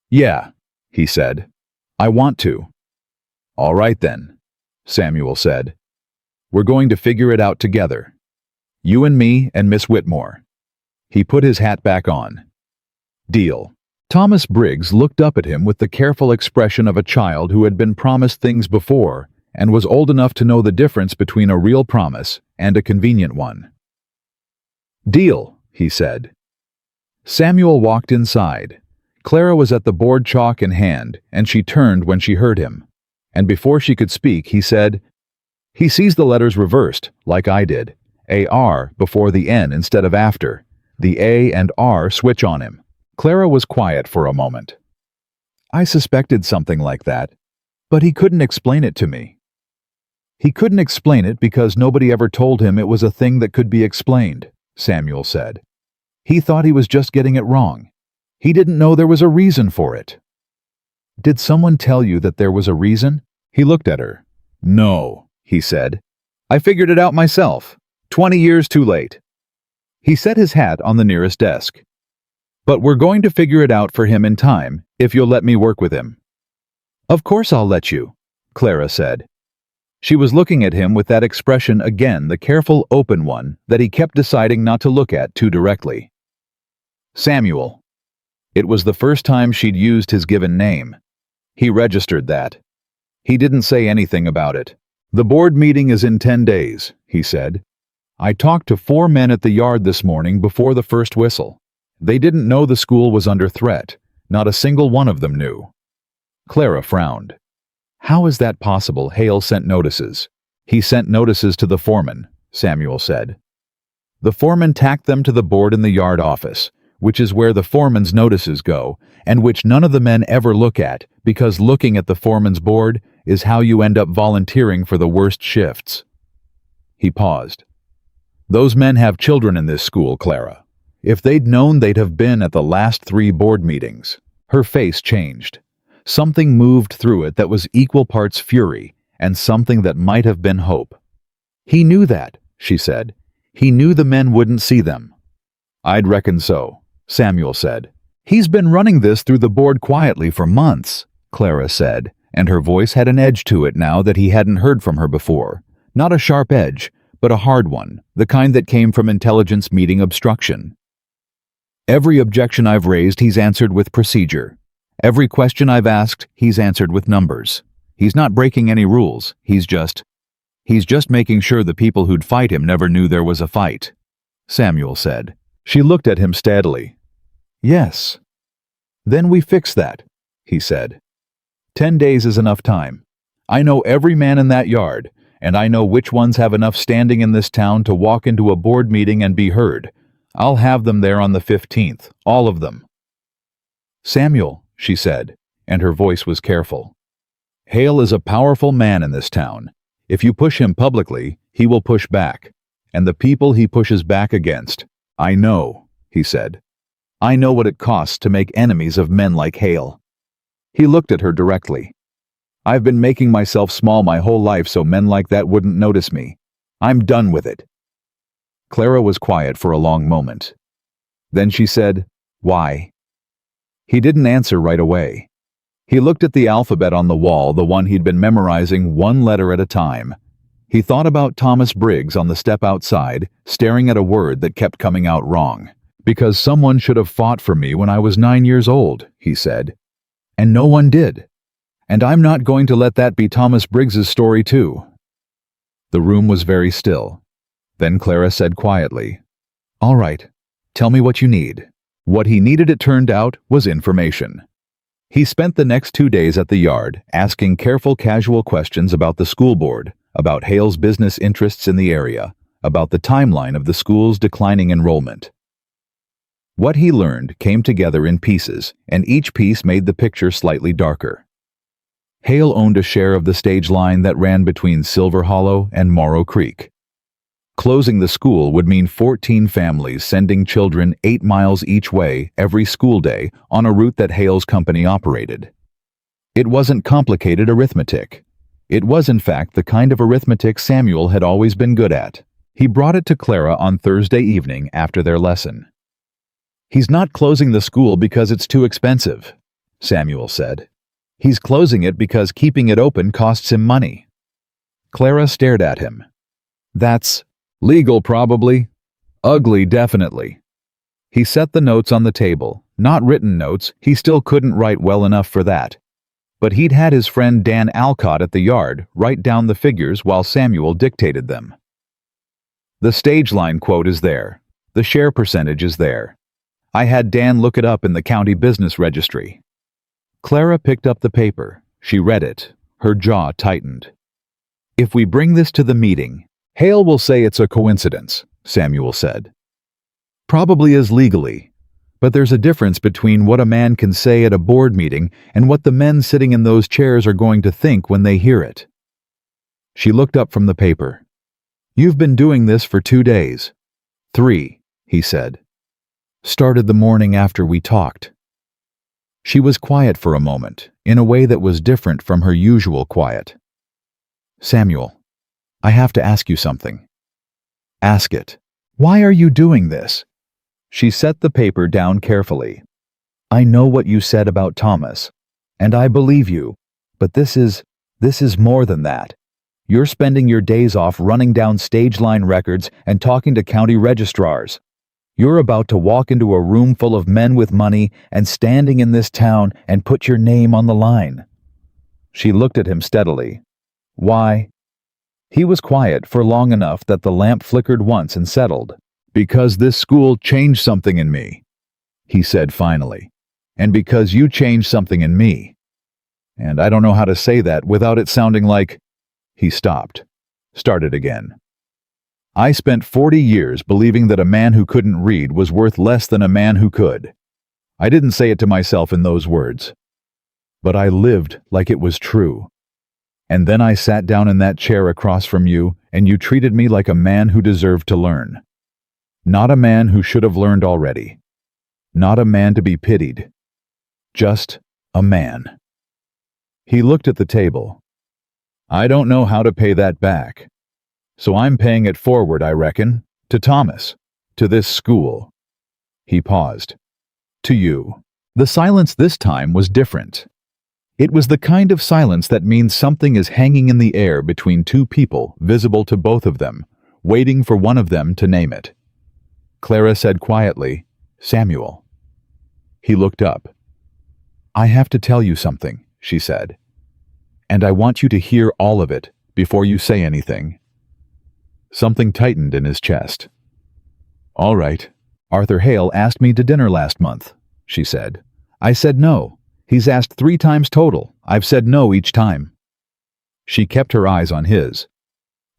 "Yeah," he said. "I want to." "All right then," Samuel said. "We're going to figure it out together. You and me and Miss Whitmore." He put his hat back on. "Deal." Thomas Briggs looked up at him with the careful expression of a child who had been promised things before and was old enough to know the difference between a real promise and a convenient one. "Deal," he said. Samuel walked inside. Clara was at the board, chalk in hand, and she turned when she heard him. And before she could speak, he said, "He sees the letters reversed, like I did. AR before the N instead of after. The A and R switch on him." Clara was quiet for a moment. "I suspected something like that, but he couldn't explain it to me." "He couldn't explain it because nobody ever told him it was a thing that could be explained," Samuel said. "He thought he was just getting it wrong. He didn't know there was a reason for it." "Did someone tell you that there was a reason?" He looked at her. "No," he said. "I figured it out myself. 20 years too late." He set his hat on the nearest desk. "But we're going to figure it out for him in time, if you'll let me work with him." "Of course I'll let you," Clara said. She was looking at him with that expression again, the careful, open one that he kept deciding not to look at too directly. Samuel. It was the first time she'd used his given name. He registered that. He didn't say anything about it. "The board meeting is in 10 days, he said. "I talked to 4 men at the yard this morning before the first whistle. They didn't know the school was under threat. Not a single one of them knew." Clara frowned. "How is that possible?" Hale sent notices. "He sent notices to the foreman," Samuel said. The foreman tacked them to the board in the yard office, which is where the foreman's notices go, and which none of the men ever look at, because looking at the foreman's board is how you end up volunteering for the worst shifts. He paused. Those men have children in this school, Clara. If they'd known, they'd have been at the last 3 board meetings. Her face changed. Something moved through it that was equal parts fury and something that might have been hope. He knew that, she said. He knew the men wouldn't see them. I'd reckon so, Samuel said. He's been running this through the board quietly for months, Clara said, and her voice had an edge to it now that he hadn't heard from her before. Not a sharp edge, but a hard one, the kind that came from intelligence meeting obstruction. Every objection I've raised, he's answered with procedure. Every question I've asked, he's answered with numbers. He's not breaking any rules. He's just making sure the people who'd fight him never knew there was a fight, Samuel said. She looked at him steadily. Yes. Then we fix that, he said. 10 days is enough time. I know every man in that yard, and I know which ones have enough standing in this town to walk into a board meeting and be heard. I'll have them there on the 15th, all of them. Samuel, she said, and her voice was careful. Hale is a powerful man in this town. If you push him publicly, he will push back. And the people he pushes back against, I know, he said. I know what it costs to make enemies of men like Hale. He looked at her directly. I've been making myself small my whole life so men like that wouldn't notice me. I'm done with it. Clara was quiet for a long moment. Then she said, Why? He didn't answer right away. He looked at the alphabet on the wall, the one he'd been memorizing 1 letter at a time. He thought about Thomas Briggs on the step outside, staring at a word that kept coming out wrong. Because someone should have fought for me when I was 9 years old, he said. And no one did. And I'm not going to let that be Thomas Briggs's story too. The room was very still. Then Clara said quietly, All right, tell me what you need. What he needed, it turned out, was information. He spent the next 2 days at the yard, asking careful casual questions about the school board, about Hale's business interests in the area, about the timeline of the school's declining enrollment. What he learned came together in pieces, and each piece made the picture slightly darker. Hale owned a share of the stage line that ran between Silver Hollow and Morrow Creek. Closing the school would mean 14 families sending children 8 miles each way every school day on a route that Hale's company operated. It wasn't complicated arithmetic. It was, in fact, the kind of arithmetic Samuel had always been good at. He brought it to Clara on Thursday evening after their lesson. He's not closing the school because it's too expensive, Samuel said. He's closing it because keeping it open costs him money. Clara stared at him. That's legal, probably. Ugly, definitely. He set the notes on the table. Not written notes, he still couldn't write well enough for that. But he'd had his friend Dan Alcott at the yard write down the figures while Samuel dictated them. The stage line quote is there. The share percentage is there. I had Dan look it up in the county business registry. Clara picked up the paper. She read it. Her jaw tightened. If we bring this to the meeting, Hale will say it's a coincidence, Samuel said. Probably is legally, but there's a difference between what a man can say at a board meeting and what the men sitting in those chairs are going to think when they hear it. She looked up from the paper. You've been doing this for 2 days. 3, he said. Started the morning after we talked. She was quiet for a moment, in a way that was different from her usual quiet. Samuel, I have to ask you something. Ask it. Why are you doing this? She set the paper down carefully. I know what you said about Thomas, and I believe you, but this is more than that. You're spending your days off running down stage line records and talking to county registrars. You're about to walk into a room full of men with money and standing in this town and put your name on the line. She looked at him steadily. Why? He was quiet for long enough that the lamp flickered once and settled. Because this school changed something in me, he said finally. And because you changed something in me. And I don't know how to say that without it sounding like... He stopped. Started again. I spent 40 years believing that a man who couldn't read was worth less than a man who could. I didn't say it to myself in those words, but I lived like it was true. And then I sat down in that chair across from you, and you treated me like a man who deserved to learn. Not a man who should have learned already. Not a man to be pitied. Just a man. He looked at the table. I don't know how to pay that back. So I'm paying it forward, I reckon, to Thomas, to this school. He paused. To you. The silence this time was different. It was the kind of silence that means something is hanging in the air between two people, visible to both of them, waiting for one of them to name it. Clara said quietly, Samuel. He looked up. I have to tell you something, she said. And I want you to hear all of it before you say anything. Something tightened in his chest. All right. Arthur Hale asked me to dinner last month, she said. I said no. He's asked 3 times total. I've said no each time. She kept her eyes on his.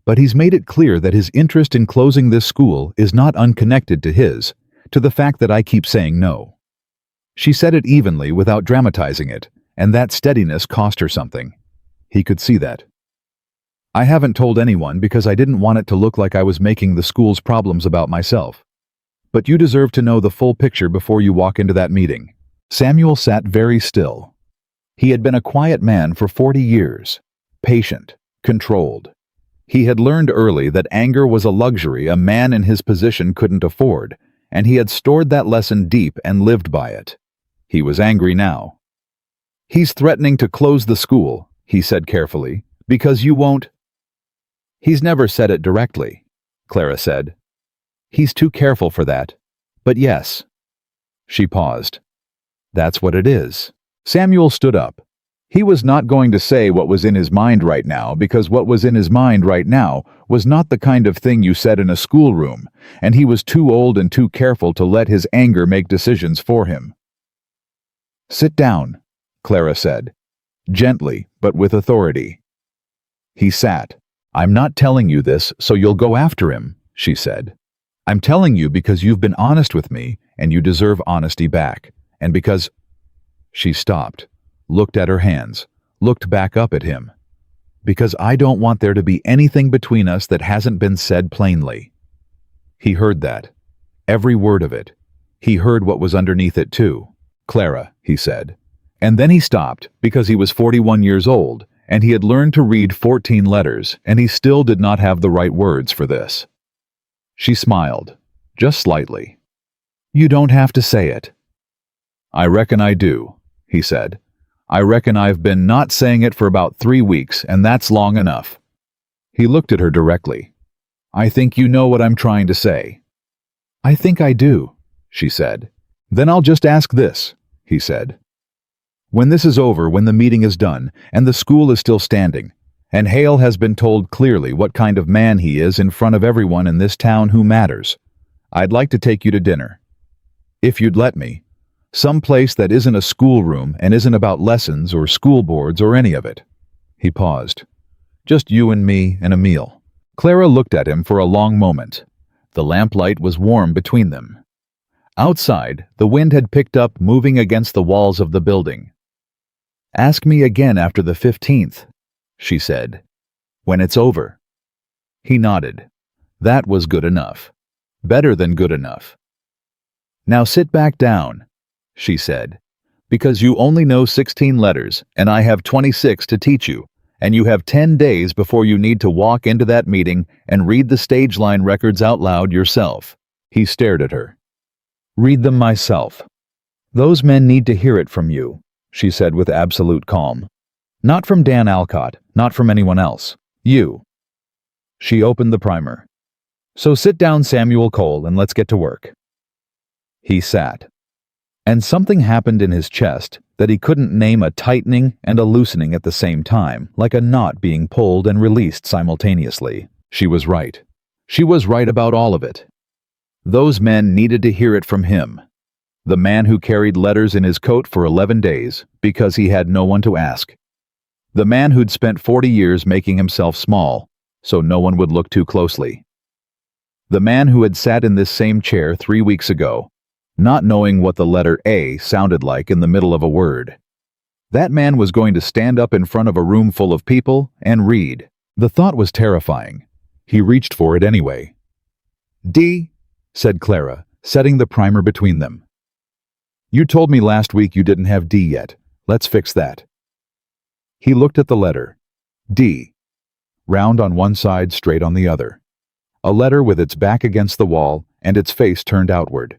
But he's made it clear that his interest in closing this school is not unconnected to his, to the fact that I keep saying no. She said it evenly without dramatizing it, and that steadiness cost her something. He could see that. I haven't told anyone because I didn't want it to look like I was making the school's problems about myself. But you deserve to know the full picture before you walk into that meeting. Samuel sat very still. He had been a quiet man for 40 years, patient, controlled. He had learned early that anger was a luxury a man in his position couldn't afford, and he had stored that lesson deep and lived by it. He was angry now. He's threatening to close the school, he said carefully, because you won't. He's never said it directly, Clara said. He's too careful for that. But yes. She paused. That's what it is. Samuel stood up. He was not going to say what was in his mind right now, because what was in his mind right now was not the kind of thing you said in a schoolroom, and he was too old and too careful to let his anger make decisions for him. Sit down, Clara said, gently but with authority. He sat. I'm not telling you this so you'll go after him, she said. I'm telling you because you've been honest with me and you deserve honesty back, and because... She stopped, looked at her hands, looked back up at him. Because I don't want there to be anything between us that hasn't been said plainly. He heard that. Every word of it. He heard what was underneath it too. Clara, he said. And then he stopped because he was 41 years old, and he had learned to read 14 letters, and he still did not have the right words for this. She smiled, just slightly. You don't have to say it. I reckon I do, he said. I reckon I've been not saying it for about 3 weeks, and that's long enough. He looked at her directly. I think you know what I'm trying to say. I think I do, she said. Then I'll just ask this, he said. When this is over, when the meeting is done, and the school is still standing, and Hale has been told clearly what kind of man he is in front of everyone in this town who matters, I'd like to take you to dinner. If you'd let me. Some place that isn't a schoolroom and isn't about lessons or school boards or any of it. He paused. Just you and me and a meal. Clara looked at him for a long moment. The lamplight was warm between them. Outside, the wind had picked up, moving against the walls of the building. Ask me again after the 15th, she said. When it's over. He nodded. That was good enough. Better than good enough. Now sit back down, she said, because you only know 16 letters, and I have 26 to teach you, and you have 10 days before you need to walk into that meeting and read the stage line records out loud yourself. He stared at her. Read them myself. Those men need to hear it from you, she said with absolute calm. Not from Dan Alcott, not from anyone else. You. She opened the primer. So sit down, Samuel Cole, and let's get to work. He sat. And something happened in his chest that he couldn't name, a tightening and a loosening at the same time, like a knot being pulled and released simultaneously. She was right. She was right about all of it. Those men needed to hear it from him. The man who carried letters in his coat for 11 days because he had no one to ask. The man who'd spent 40 years making himself small, so no one would look too closely. The man who had sat in this same chair 3 weeks ago, not knowing what the letter A sounded like in the middle of a word. That man was going to stand up in front of a room full of people and read. The thought was terrifying. He reached for it anyway. "D," said Clara, setting the primer between them. "You told me last week you didn't have D yet. Let's fix that." He looked at the letter. D. Round on one side, straight on the other. A letter with its back against the wall and its face turned outward.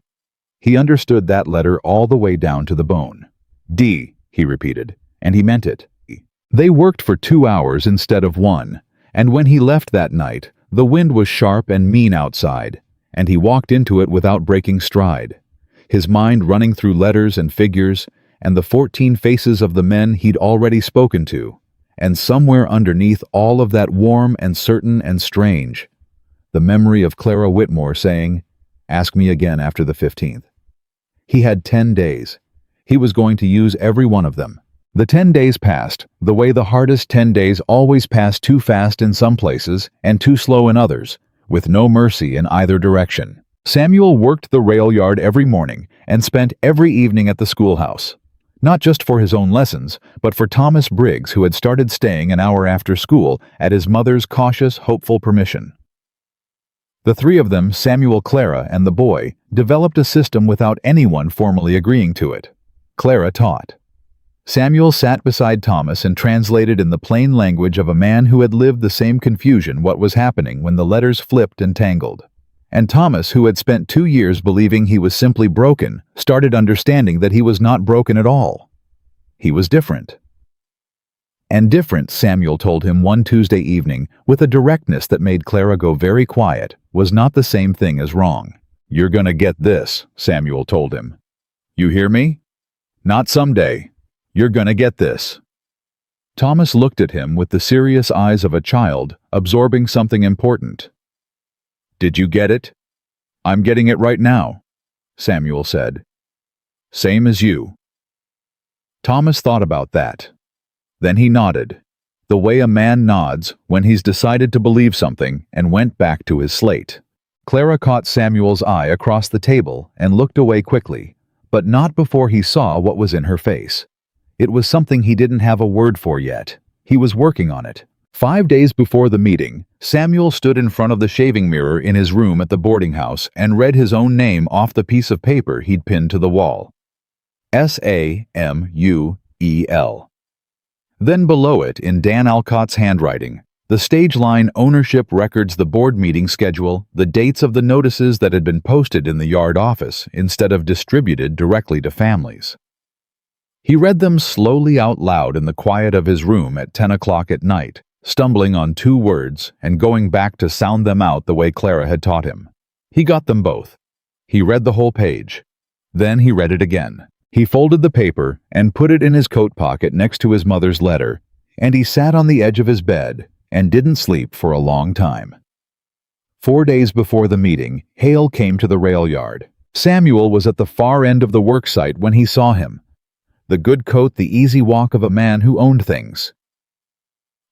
He understood that letter all the way down to the bone. D, he repeated, and he meant it. They worked for 2 hours instead of 1, and when he left that night, the wind was sharp and mean outside, and he walked into it without breaking stride, his mind running through letters and figures, and the 14 faces of the men he'd already spoken to, and somewhere underneath all of that warm and certain and strange, the memory of Clara Whitmore saying, "Ask me again after the 15th. He had 10 days. He was going to use every one of them. The 10 days passed, the way the hardest 10 days always pass, too fast in some places and too slow in others, with no mercy in either direction. Samuel worked the rail yard every morning and spent every evening at the schoolhouse. Not just for his own lessons, but for Thomas Briggs, who had started staying an hour after school at his mother's cautious, hopeful permission. The three of them, Samuel, Clara, and the boy, developed a system without anyone formally agreeing to it. Clara taught. Samuel sat beside Thomas and translated in the plain language of a man who had lived the same confusion what was happening when the letters flipped and tangled. And Thomas, who had spent 2 years believing he was simply broken, started understanding that he was not broken at all. He was different. And different, Samuel told him one Tuesday evening, with a directness that made Clara go very quiet, was not the same thing as wrong. "You're gonna get this," Samuel told him. "You hear me? Not someday. You're gonna get this." Thomas looked at him with the serious eyes of a child absorbing something important. "Did you get it?" "I'm getting it right now," Samuel said. "Same as you." Thomas thought about that. Then he nodded, the way a man nods when he's decided to believe something, and went back to his slate. Clara caught Samuel's eye across the table and looked away quickly, but not before he saw what was in her face. It was something he didn't have a word for yet. He was working on it. 5 days before the meeting, Samuel stood in front of the shaving mirror in his room at the boarding house and read his own name off the piece of paper he'd pinned to the wall. Samuel. Then below it, in Dan Alcott's handwriting, the stage line ownership records, the board meeting schedule, the dates of the notices that had been posted in the yard office instead of distributed directly to families. He read them slowly out loud in the quiet of his room at 10 o'clock at night, stumbling on 2 words and going back to sound them out the way Clara had taught him. He got them both. He read the whole page. Then he read it again. He folded the paper and put it in his coat pocket next to his mother's letter, and he sat on the edge of his bed and didn't sleep for a long time. 4 days before the meeting, Hale came to the rail yard. Samuel was at the far end of the work site when he saw him. The good coat, the easy walk of a man who owned things.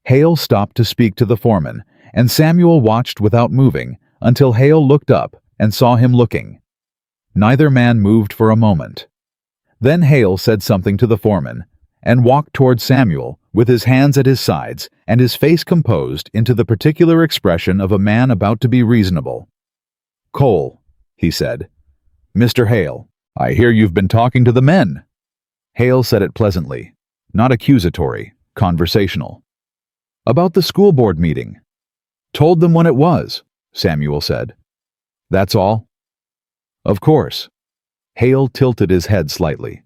Hale stopped to speak to the foreman, and Samuel watched without moving until Hale looked up and saw him looking. Neither man moved for a moment. Then Hale said something to the foreman and walked toward Samuel with his hands at his sides and his face composed into the particular expression of a man about to be reasonable. "Cole," he said. "Mr. Hale, I hear you've been talking to the men." Hale said it pleasantly, not accusatory, conversational. "About the school board meeting." "Told them when it was," Samuel said. "That's all?" "Of course." Hale tilted his head slightly.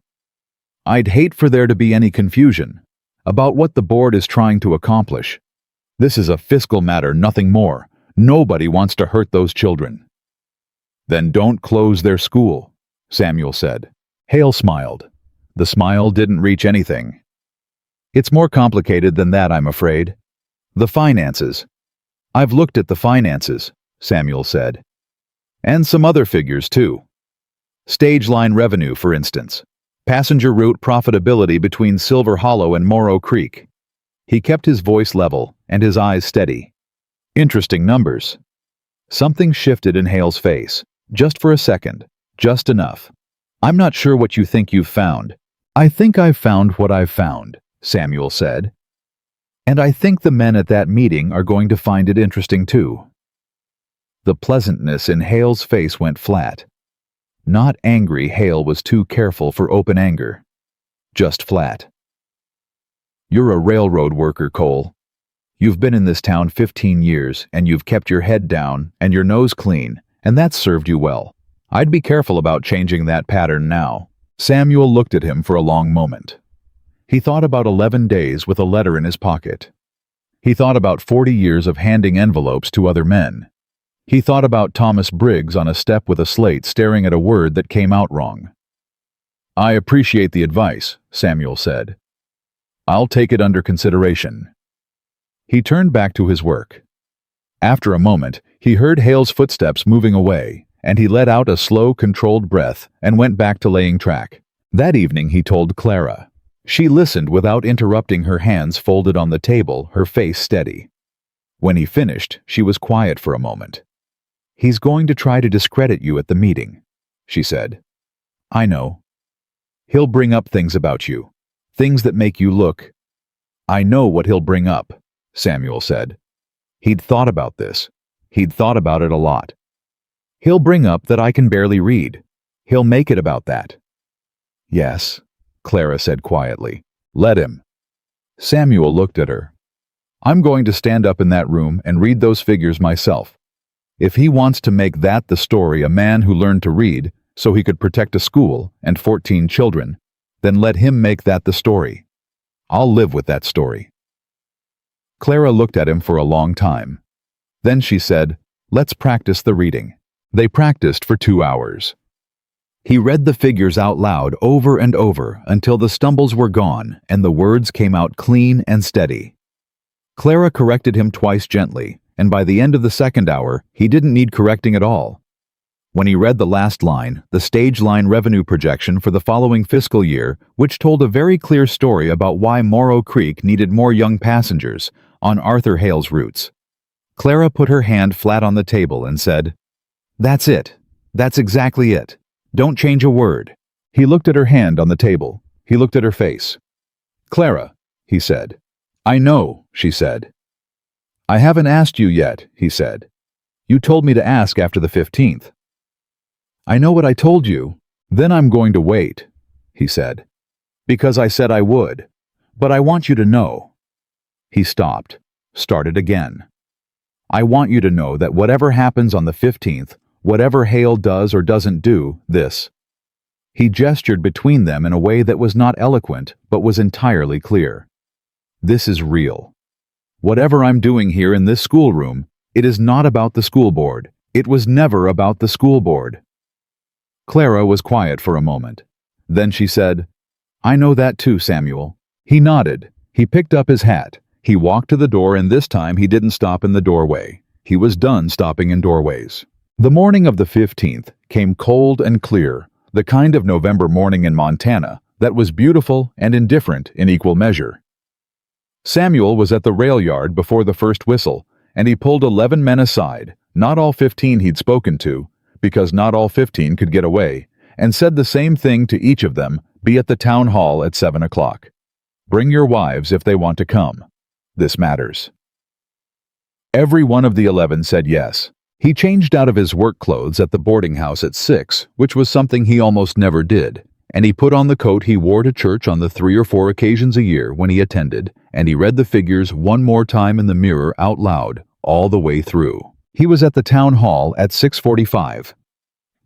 "I'd hate for there to be any confusion about what the board is trying to accomplish. This is a fiscal matter, nothing more. Nobody wants to hurt those children." "Then don't close their school," Samuel said. Hale smiled. The smile didn't reach anything. "It's more complicated than that, I'm afraid. The finances." "I've looked at the finances," Samuel said. "And some other figures, too. Stage line revenue, for instance. Passenger route profitability between Silver Hollow and Morrow Creek." He kept his voice level and his eyes steady. "Interesting numbers." Something shifted in Hale's face. Just for a second. Just enough. "I'm not sure what you think you've found." "I think I've found what I've found," Samuel said. "And I think the men at that meeting are going to find it interesting too." The pleasantness in Hale's face went flat. Not angry, Hale was too careful for open anger. Just flat. "You're a railroad worker, Cole. You've been in this town 15 years, and you've kept your head down and your nose clean, and that's served you well. I'd be careful about changing that pattern now." Samuel looked at him for a long moment. He thought about 11 days with a letter in his pocket. He thought about 40 years of handing envelopes to other men. He thought about Thomas Briggs on a step with a slate staring at a word that came out wrong. "I appreciate the advice," Samuel said. "I'll take it under consideration." He turned back to his work. After a moment, he heard Hale's footsteps moving away, and he let out a slow, controlled breath and went back to laying track. That evening he told Clara. She listened without interrupting, her hands folded on the table, her face steady. When he finished, she was quiet for a moment. "He's going to try to discredit you at the meeting," she said. "I know. He'll bring up things about you, things that make you look—" "I know what he'll bring up," Samuel said. He'd thought about this. He'd thought about it a lot. "He'll bring up that I can barely read. He'll make it about that." "Yes," Clara said quietly. "Let him." Samuel looked at her. "I'm going to stand up in that room and read those figures myself. If he wants to make that the story, a man who learned to read so he could protect a school and 14 children, then let him make that the story. I'll live with that story." Clara looked at him for a long time. Then she said, "Let's practice the reading." They practiced for 2 hours. He read the figures out loud over and over until the stumbles were gone and the words came out clean and steady. Clara corrected him twice gently, and by the end of the second hour, he didn't need correcting at all. When he read the last line, the stage line revenue projection for the following fiscal year, which told a very clear story about why Morrow Creek needed more young passengers on Arthur Hale's routes, Clara put her hand flat on the table and said, "That's it. That's exactly it. Don't change a word." He looked at her hand on the table. He looked at her face. "Clara," he said. "I know," she said. "I haven't asked you yet," he said. "You told me to ask after the 15th. "I know what I told you. Then I'm going to wait," he said. "Because I said I would. But I want you to know." He stopped, started again. "I want you to know that whatever happens on the 15th, whatever Hale does or doesn't do, this—" He gestured between them in a way that was not eloquent, but was entirely clear. "This is real. Whatever I'm doing here in this schoolroom, it is not about the school board. It was never about the school board." Clara was quiet for a moment. Then she said, "I know that too, Samuel." He nodded. He picked up his hat. He walked to the door, and this time he didn't stop in the doorway. He was done stopping in doorways. The morning of the 15th came cold and clear, the kind of November morning in Montana that was beautiful and indifferent in equal measure. Samuel was at the rail yard before the first whistle, and he pulled 11 men aside, not all 15 he'd spoken to, because not all 15 could get away, and said the same thing to each of them: be at the town hall at 7 o'clock. Bring your wives if they want to come. This matters. Every one of the 11 said yes. He changed out of his work clothes at the boarding house at 6, which was something he almost never did, and he put on the coat he wore to church on the 3 or 4 occasions a year when he attended, and he read the figures one more time in the mirror out loud, all the way through. He was at the town hall at 6:45.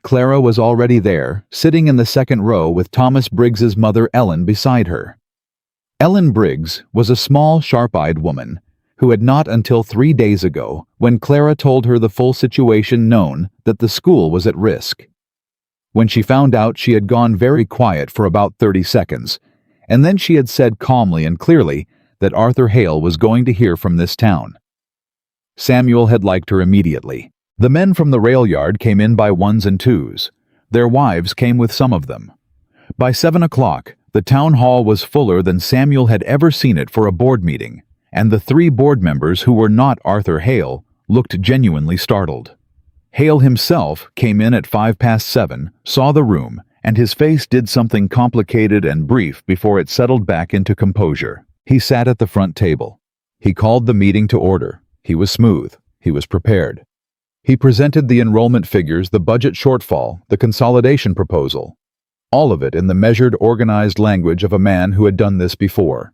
Clara was already there, sitting in the second row with Thomas Briggs's mother Ellen beside her. Ellen Briggs was a small, sharp-eyed woman who had not until 3 days ago, when Clara told her the full situation, known that the school was at risk. When she found out, she had gone very quiet for about 30 seconds, and then she had said calmly and clearly that Arthur Hale was going to hear from this town. Samuel had liked her immediately. The men from the rail yard came in by ones and twos. Their wives came with some of them. By 7 o'clock, the town hall was fuller than Samuel had ever seen it for a board meeting, and the 3 board members who were not Arthur Hale looked genuinely startled. Hale himself came in at 7:05, saw the room, and his face did something complicated and brief before it settled back into composure. He sat at the front table. He called the meeting to order. He was smooth. He was prepared. He presented the enrollment figures, the budget shortfall, the consolidation proposal. All of it in the measured, organized language of a man who had done this before.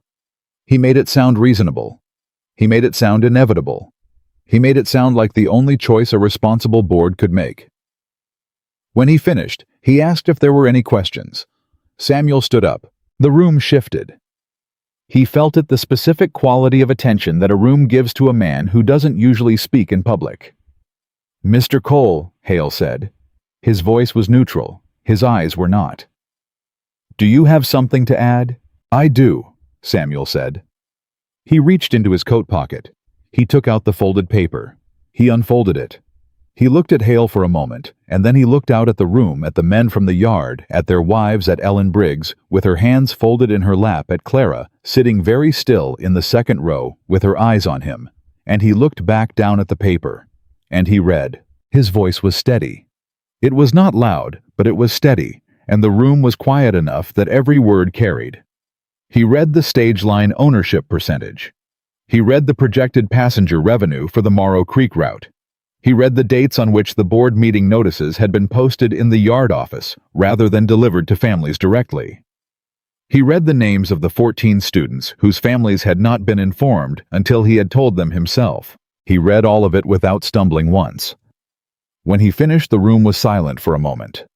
He made it sound reasonable. He made it sound inevitable. He made it sound like the only choice a responsible board could make. When he finished, he asked if there were any questions. Samuel stood up. The room shifted. He felt it, the specific quality of attention that a room gives to a man who doesn't usually speak in public. "Mr. Cole," Hale said. His voice was neutral. His eyes were not. "Do you have something to add?" "I do," Samuel said. He reached into his coat pocket. He took out the folded paper. He unfolded it. He looked at Hale for a moment, and then he looked out at the room, at the men from the yard, at their wives, at Ellen Briggs, with her hands folded in her lap, at Clara, sitting very still in the second row, with her eyes on him. And he looked back down at the paper. And he read. His voice was steady. It was not loud, but it was steady, and the room was quiet enough that every word carried. He read the stage line ownership percentage. He read the projected passenger revenue for the Morrow Creek route. He read the dates on which the board meeting notices had been posted in the yard office rather than delivered to families directly. He read the names of the 14 students whose families had not been informed until he had told them himself. He read all of it without stumbling once. When he finished, the room was silent for a moment.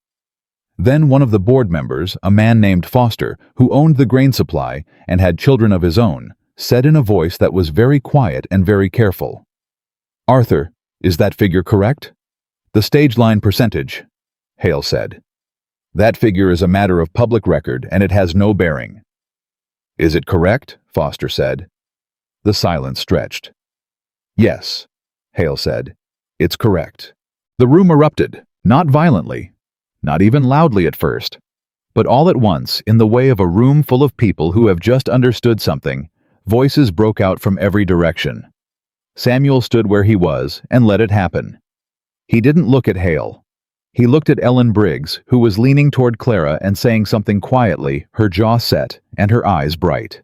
Then one of the board members, a man named Foster, who owned the grain supply and had children of his own, said in a voice that was very quiet and very careful, "Arthur, is that figure correct?" "The stage line percentage," Hale said. "That figure is a matter of public record and it has no bearing." "Is it correct?" Foster said. The silence stretched. "Yes," Hale said. "It's correct." The room erupted, not violently, not even loudly at first, but all at once, in the way of a room full of people who have just understood something. Voices broke out from every direction. Samuel stood where he was and let it happen. He didn't look at Hale. He looked at Ellen Briggs, who was leaning toward Clara and saying something quietly, her jaw set and her eyes bright.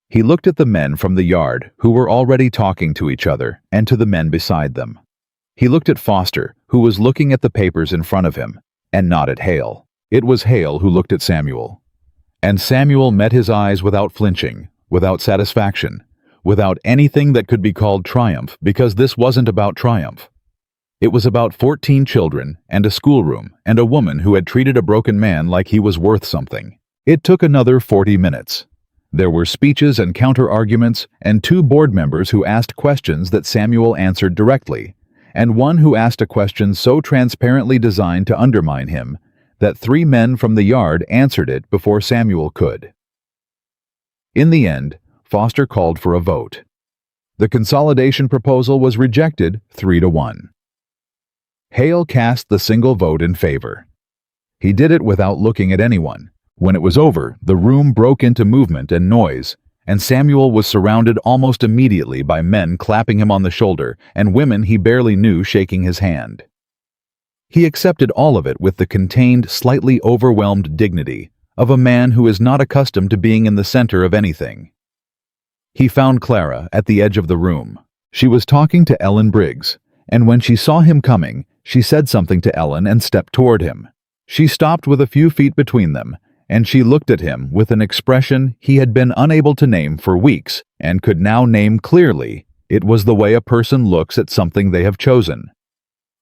He looked at the men from the yard, who were already talking to each other, and to the men beside them. He looked at Foster, who was looking at the papers in front of him, and not at Hale. It was Hale who looked at Samuel. And Samuel met his eyes without flinching, without satisfaction, without anything that could be called triumph, because this wasn't about triumph. It was about 14 children and a schoolroom and a woman who had treated a broken man like he was worth something. It took another 40 minutes. There were speeches and counter-arguments, and 2 board members who asked questions that Samuel answered directly, and one who asked a question so transparently designed to undermine him that 3 men from the yard answered it before Samuel could. In the end, Foster called for a vote. The consolidation proposal was rejected 3-1. Hale cast the single vote in favor. He did it without looking at anyone. When it was over, the room broke into movement and noise, and Samuel was surrounded almost immediately by men clapping him on the shoulder and women he barely knew shaking his hand. He accepted all of it with the contained, slightly overwhelmed dignity of a man who is not accustomed to being in the center of anything. He found Clara at the edge of the room. She was talking to Ellen Briggs, and when she saw him coming, she said something to Ellen and stepped toward him. She stopped with a few feet between them, and she looked at him with an expression he had been unable to name for weeks and could now name clearly. It was the way a person looks at something they have chosen.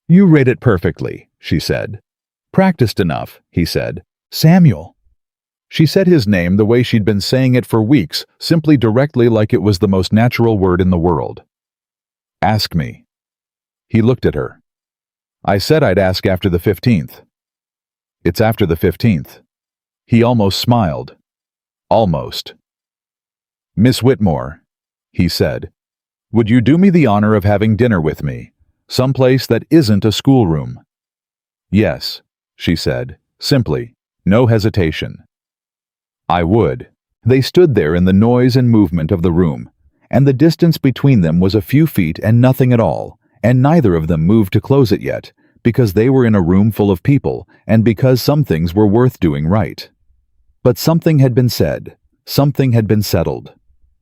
"You read it perfectly," she said. "Practiced enough," he said. "Samuel." She said his name the way she'd been saying it for weeks, simply directly, like it was the most natural word in the world. "Ask me." He looked at her. "I said I'd ask after the 15th. "It's after the 15th. He almost smiled. Almost. "Miss Whitmore," he said, "would you do me the honor of having dinner with me, someplace that isn't a schoolroom?" "Yes," she said, simply, no hesitation. "I would." They stood there in the noise and movement of the room, and the distance between them was a few feet and nothing at all, and neither of them moved to close it yet, because they were in a room full of people, and because some things were worth doing right. But something had been said, something had been settled,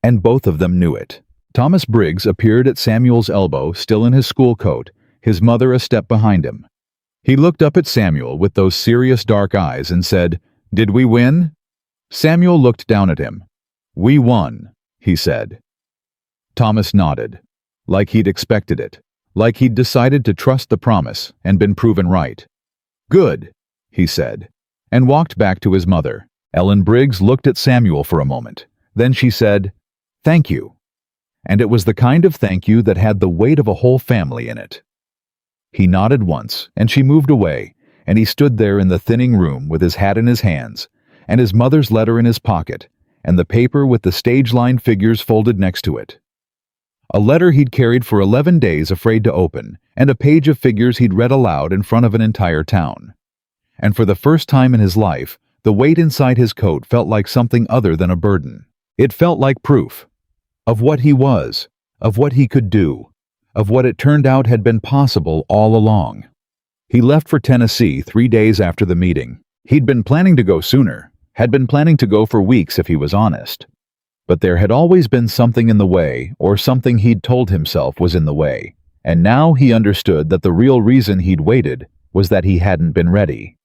and both of them knew it. Thomas Briggs appeared at Samuel's elbow, still in his school coat, his mother a step behind him. He looked up at Samuel with those serious dark eyes and said, "Did we win?" Samuel looked down at him. "We won," he said. Thomas nodded, like he'd expected it, like he'd decided to trust the promise and been proven right. "Good," he said, and walked back to his mother. Ellen Briggs looked at Samuel for a moment. Then she said, "Thank you." And it was the kind of thank you that had the weight of a whole family in it. He nodded once, and she moved away, and he stood there in the thinning room with his hat in his hands, and his mother's letter in his pocket, and the paper with the stage-line figures folded next to it. A letter he'd carried for 11 days afraid to open, and a page of figures he'd read aloud in front of an entire town. And for the first time in his life, the weight inside his coat felt like something other than a burden. It felt like proof of what he was, of what he could do, of what it turned out had been possible all along. He left for Tennessee 3 days after the meeting. He'd been planning to go sooner, had been planning to go for weeks if he was honest. But there had always been something in the way, or something he'd told himself was in the way, and now he understood that the real reason he'd waited was that he hadn't been ready.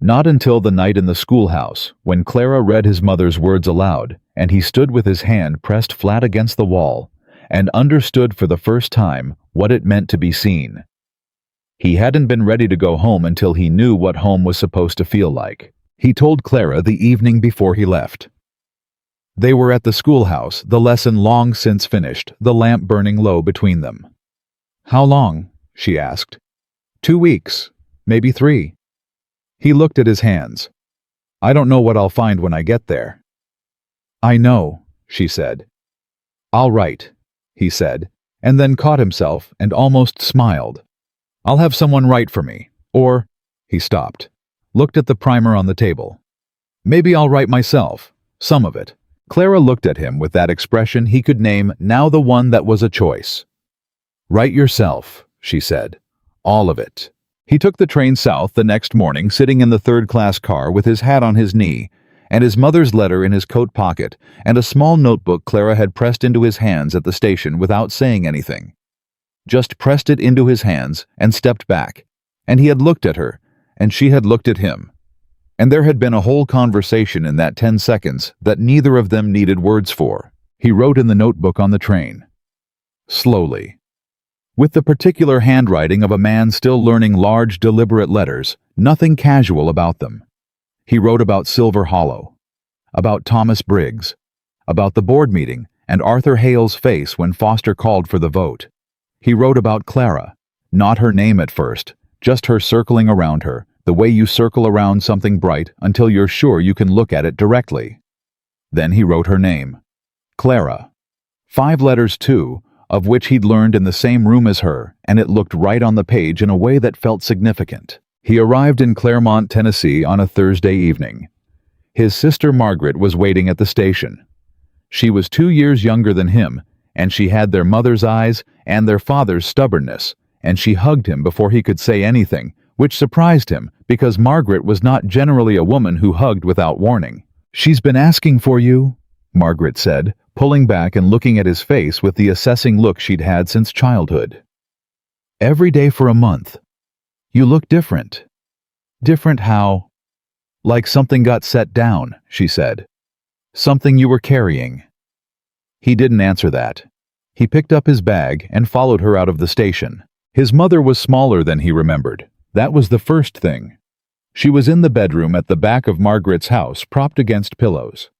Not until the night in the schoolhouse, when Clara read his mother's words aloud, and he stood with his hand pressed flat against the wall, and understood for the first time what it meant to be seen. He hadn't been ready to go home until he knew what home was supposed to feel like. He told Clara the evening before he left. They were at the schoolhouse, the lesson long since finished, the lamp burning low between them. "How long?" she asked. 2 weeks, maybe 3. He looked at his hands. "I don't know what I'll find when I get there." "I know," she said. "I'll write," he said, and then caught himself and almost smiled. "I'll have someone write for me, or—" He stopped, looked at the primer on the table. "Maybe I'll write myself, some of it." Clara looked at him with that expression he could name, now the one that was a choice. "Write yourself," she said. "All of it." He took the train south the next morning, sitting in the third-class car with his hat on his knee, and his mother's letter in his coat pocket, and a small notebook Clara had pressed into his hands at the station without saying anything. Just pressed it into his hands and stepped back, and he had looked at her, and she had looked at him. And there had been a whole conversation in that 10 seconds that neither of them needed words for. He wrote in the notebook on the train. Slowly. With the particular handwriting of a man still learning large, deliberate letters, nothing casual about them. He wrote about Silver Hollow, about Thomas Briggs, about the board meeting and Arthur Hale's face when Foster called for the vote. He wrote about Clara, not her name at first, just her circling around her, the way you circle around something bright until you're sure you can look at it directly. Then he wrote her name, Clara. 5 letters too, of which he'd learned in the same room as her, and it looked right on the page in a way that felt significant. He arrived in Claremont, Tennessee on a Thursday evening. His sister Margaret was waiting at the station. She was 2 years younger than him, and she had their mother's eyes and their father's stubbornness, and she hugged him before he could say anything, which surprised him because Margaret was not generally a woman who hugged without warning. "She's been asking for you," Margaret said, pulling back and looking at his face with the assessing look she'd had since childhood. "Every day for a month. You look different." "Different how?" "Like something got set down," she said. "Something you were carrying." He didn't answer that. He picked up his bag and followed her out of the station. His mother was smaller than he remembered. That was the first thing. She was in the bedroom at the back of Margaret's house, propped against pillows.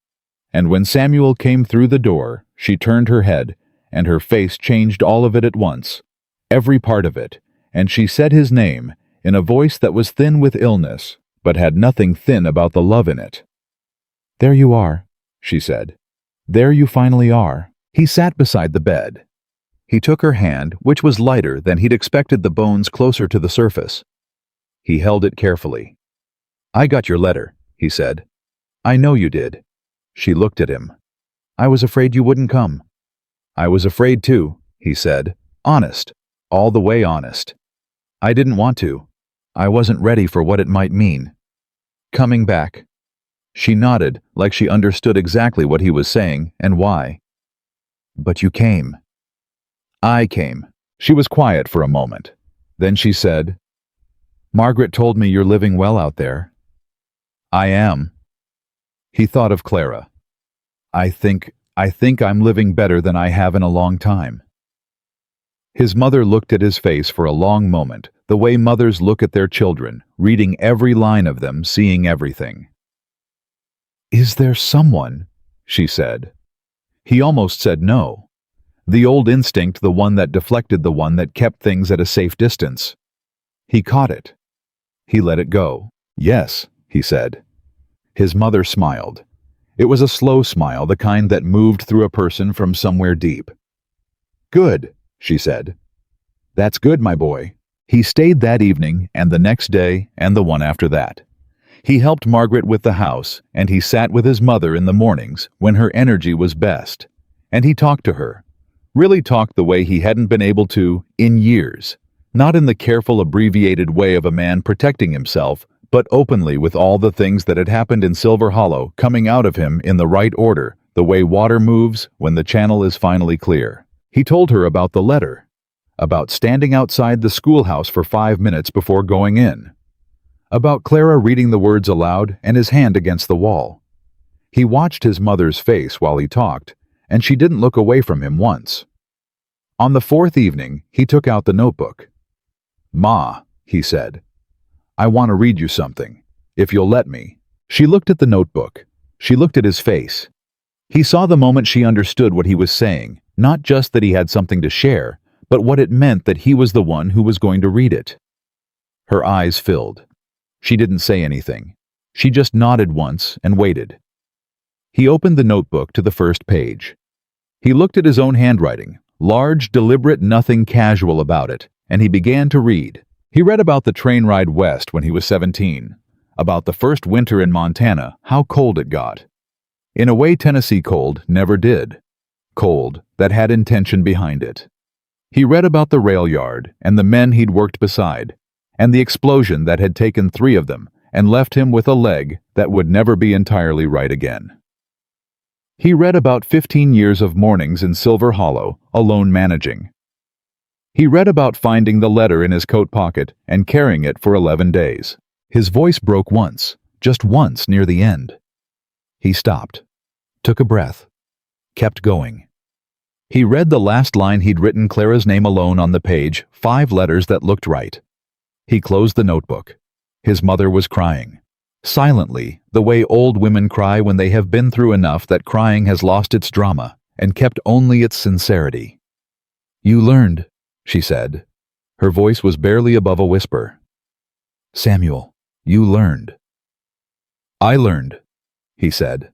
And when Samuel came through the door, she turned her head, and her face changed all of it at once, every part of it, and she said his name in a voice that was thin with illness, but had nothing thin about the love in it. "There you are," she said. "There you finally are." He sat beside the bed. He took her hand, which was lighter than he'd expected, the bones closer to the surface. He held it carefully. "I got your letter," he said. "I know you did." She looked at him. "I was afraid you wouldn't come." "I was afraid too," he said. "Honest. All the way honest. I didn't want to. I wasn't ready for what it might mean. Coming back. She nodded, like she understood exactly what he was saying and why. But you came. I came. She was quiet for a moment. Then she said, Margaret told me you're living well out there. I am. He thought of Clara. I think I'm living better than I have in a long time. His mother looked at his face for a long moment, the way mothers look at their children, reading every line of them, seeing everything. Is there someone? She said. He almost said no. The old instinct, the one that deflected, the one that kept things at a safe distance. He caught it. He let it go. Yes, he said. His mother smiled. It was a slow smile, the kind that moved through a person from somewhere deep. Good, she said. That's good, my boy. He stayed that evening, and the next day, and the one after that. He helped Margaret with the house, and he sat with his mother in the mornings when her energy was best. And he talked to her. Really talked the way he hadn't been able to in years. Not in the careful, abbreviated way of a man protecting himself, but openly, with all the things that had happened in Silver Hollow coming out of him in the right order, the way water moves when the channel is finally clear. He told her about the letter, about standing outside the schoolhouse for 5 minutes before going in, about Clara reading the words aloud and his hand against the wall. He watched his mother's face while he talked, and she didn't look away from him once. On the 4th evening, he took out the notebook. Ma, he said, I want to read you something, if you'll let me. She looked at the notebook. She looked at his face. He saw the moment she understood what he was saying, not just that he had something to share, but what it meant that he was the one who was going to read it. Her eyes filled. She didn't say anything. She just nodded once and waited. He opened the notebook to the first page. He looked at his own handwriting, large, deliberate, nothing casual about it, and he began to read. He read about the train ride west when he was 17, about the first winter in Montana, how cold it got. In a way Tennessee cold never did. Cold that had intention behind it. He read about the rail yard and the men he'd worked beside, and the explosion that had taken 3 of them and left him with a leg that would never be entirely right again. He read about 15 years of mornings in Silver Hollow, alone managing. He read about finding the letter in his coat pocket and carrying it for 11 days. His voice broke once, just once near the end. He stopped, took a breath, kept going. He read the last line he'd written Clara's name alone on the page, 5 letters that looked right. He closed the notebook. His mother was crying. Silently, the way old women cry when they have been through enough that crying has lost its drama and kept only its sincerity. You learned, she said. Her voice was barely above a whisper. Samuel, you learned. I learned, he said.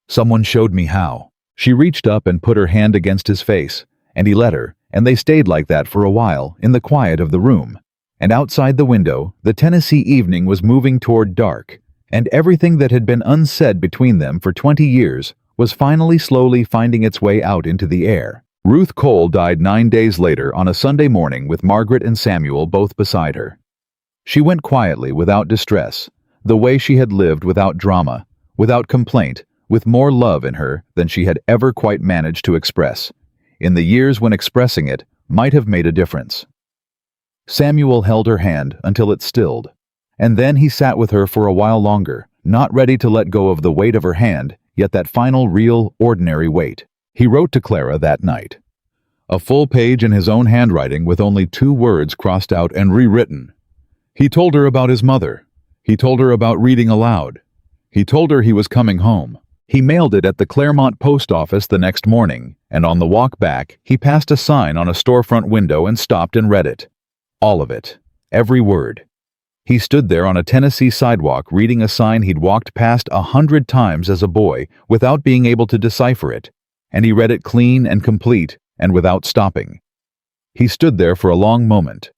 Someone showed me how. She reached up and put her hand against his face, and he let her, and they stayed like that for a while in the quiet of the room. And outside the window, the Tennessee evening was moving toward dark, and everything that had been unsaid between them for 20 years was finally slowly finding its way out into the air. Ruth Cole died 9 days later on a Sunday morning with Margaret and Samuel both beside her. She went quietly, without distress, the way she had lived, without drama, without complaint, with more love in her than she had ever quite managed to express, in the years when expressing it might have made a difference. Samuel held her hand until it stilled, and then he sat with her for a while longer, not ready to let go of the weight of her hand, yet that final, real, ordinary weight. He wrote to Clara that night. A full page in his own handwriting with only 2 words crossed out and rewritten. He told her about his mother. He told her about reading aloud. He told her he was coming home. He mailed it at the Claremont post office the next morning, and on the walk back, he passed a sign on a storefront window and stopped and read it. All of it. Every word. He stood there on a Tennessee sidewalk reading a sign he'd walked past 100 times as a boy without being able to decipher it, and he read it clean and complete and without stopping. He stood there for a long moment.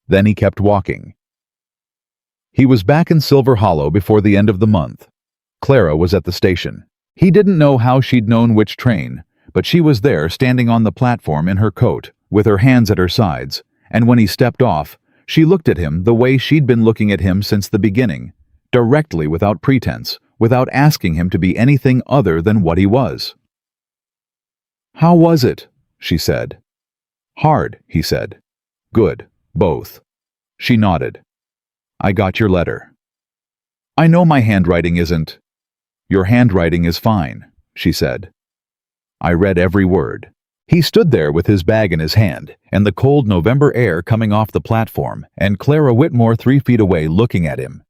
Then he kept walking. He was back in Silver Hollow before the end of the month. Clara was at the station. He didn't know how she'd known which train, but she was there standing on the platform in her coat, with her hands at her sides, and when he stepped off, She looked at him the way she'd been looking at him since the beginning, directly, without pretense, without asking him to be anything other than what he was. "How was it?" she said. "Hard," he said. "Good, both." She nodded. "I got your letter." "I know my handwriting isn't—" "Your handwriting is fine," she said. I read every word. He stood there with his bag in his hand, and the cold November air coming off the platform, and Clara Whitmore 3 feet away looking at him.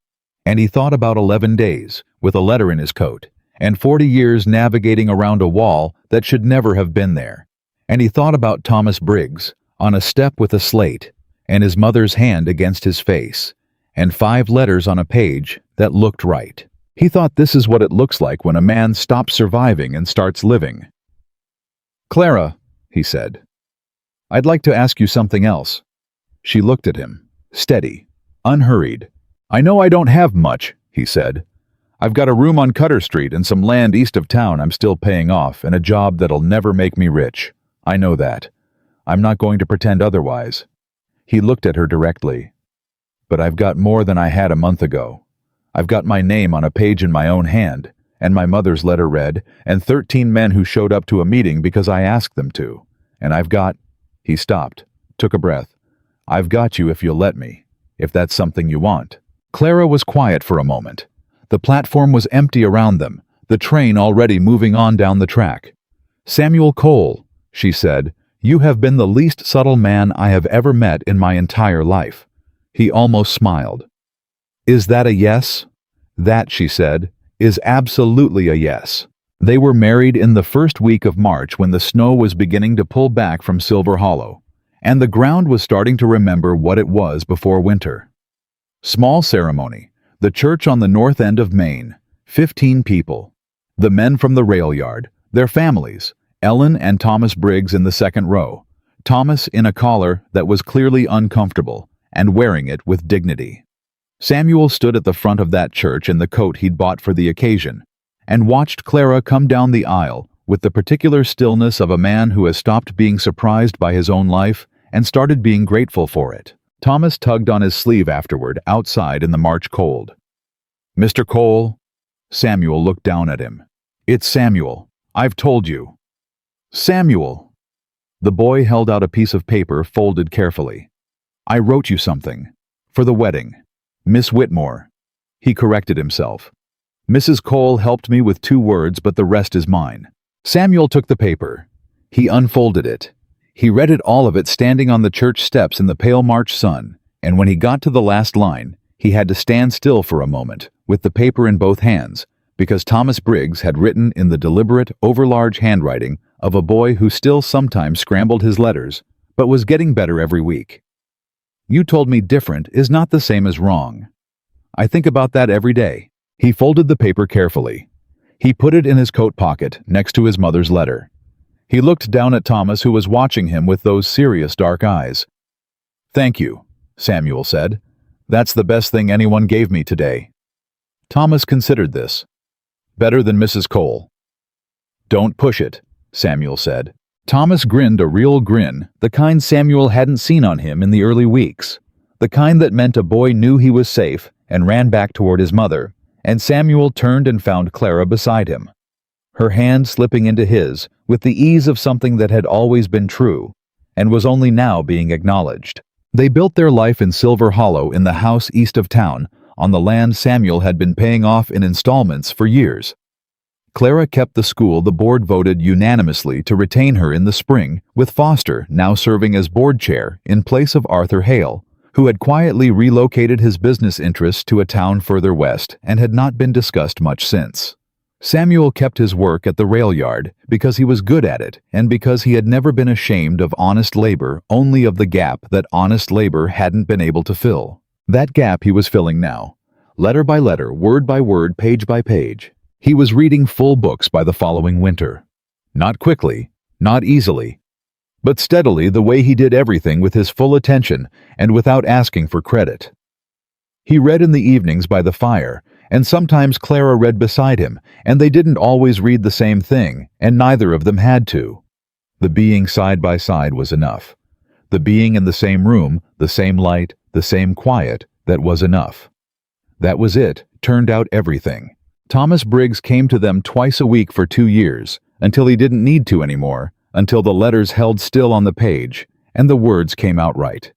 And he thought about 11 days, with a letter in his coat, and 40 years navigating around a wall that should never have been there. And he thought about Thomas Briggs, on a step with a slate, and his mother's hand against his face, and 5 letters on a page that looked right. He thought, this is what it looks like when a man stops surviving and starts living. "Clara," he said, "I'd like to ask you something else." She looked at him, steady, unhurried. "I know I don't have much," he said. "I've got a room on Cutter Street and some land east of town I'm still paying off, and a job that'll never make me rich. I know that. I'm not going to pretend otherwise." He looked at her directly. "But I've got more than I had a month ago. I've got my name on a page in my own hand, and my mother's letter read, and 13 men who showed up to a meeting because I asked them to. And I've got—" He stopped, took a breath. "I've got you if you'll let me, if that's something you want." Clara was quiet for a moment. The platform was empty around them, the train already moving on down the track. "Samuel Cole," she said, "you have been the least subtle man I have ever met in my entire life." He almost smiled. "Is that a yes?" "That," she said, "is absolutely a yes." They were married in the first week of March when the snow was beginning to pull back from Silver Hollow, and the ground was starting to remember what it was before winter. Small ceremony. The church on the north end of Maine. 15 people. The men from the rail yard, their families, Ellen and Thomas Briggs in the second row. Thomas in a collar that was clearly uncomfortable, and wearing it with dignity. Samuel stood at the front of that church in the coat he'd bought for the occasion, and watched Clara come down the aisle with the particular stillness of a man who has stopped being surprised by his own life and started being grateful for it. Thomas tugged on his sleeve afterward, outside in the March cold. "Mr. Cole?" Samuel looked down at him. "It's Samuel. I've told you." "Samuel!" The boy held out a piece of paper folded carefully. "I wrote you something. For the wedding. Miss Whitmore." He corrected himself. "Mrs. Cole helped me with 2 words, but the rest is mine." Samuel took the paper. He unfolded it. He read it, all of it, standing on the church steps in the pale March sun, and when he got to the last line, he had to stand still for a moment, with the paper in both hands, because Thomas Briggs had written in the deliberate, overlarge handwriting of a boy who still sometimes scrambled his letters, but was getting better every week. "You told me different is not the same as wrong. I think about that every day." He folded the paper carefully. He put it in his coat pocket next to his mother's letter. He looked down at Thomas, who was watching him with those serious dark eyes. "Thank you," Samuel said. "That's the best thing anyone gave me today." Thomas considered this. "Better than Mrs. Cole." "Don't push it," Samuel said. Thomas grinned a real grin, the kind Samuel hadn't seen on him in the early weeks, the kind that meant a boy knew he was safe and ran back toward his mother, and Samuel turned and found Clara beside him, her hand slipping into his with the ease of something that had always been true and was only now being acknowledged. They built their life in Silver Hollow in the house east of town, on the land Samuel had been paying off in installments for years. Clara kept the school the board voted unanimously to retain her in the spring, with Foster now serving as board chair in place of Arthur Hale, who had quietly relocated his business interests to a town further west and had not been discussed much since. Samuel kept his work at the rail yard because he was good at it and because he had never been ashamed of honest labor, only of the gap that honest labor hadn't been able to fill. That gap he was filling now, letter by letter, word by word, page by page. He was reading full books by the following winter. Not quickly, not easily, but steadily, the way he did everything with his full attention and without asking for credit. He read in the evenings by the fire, and sometimes Clara read beside him, and they didn't always read the same thing, and neither of them had to. The being side by side was enough. The being in the same room, the same light, the same quiet that was enough. That was it, turned out everything. Thomas Briggs came to them twice a week for 2 years, until he didn't need to anymore, until the letters held still on the page, and the words came out right.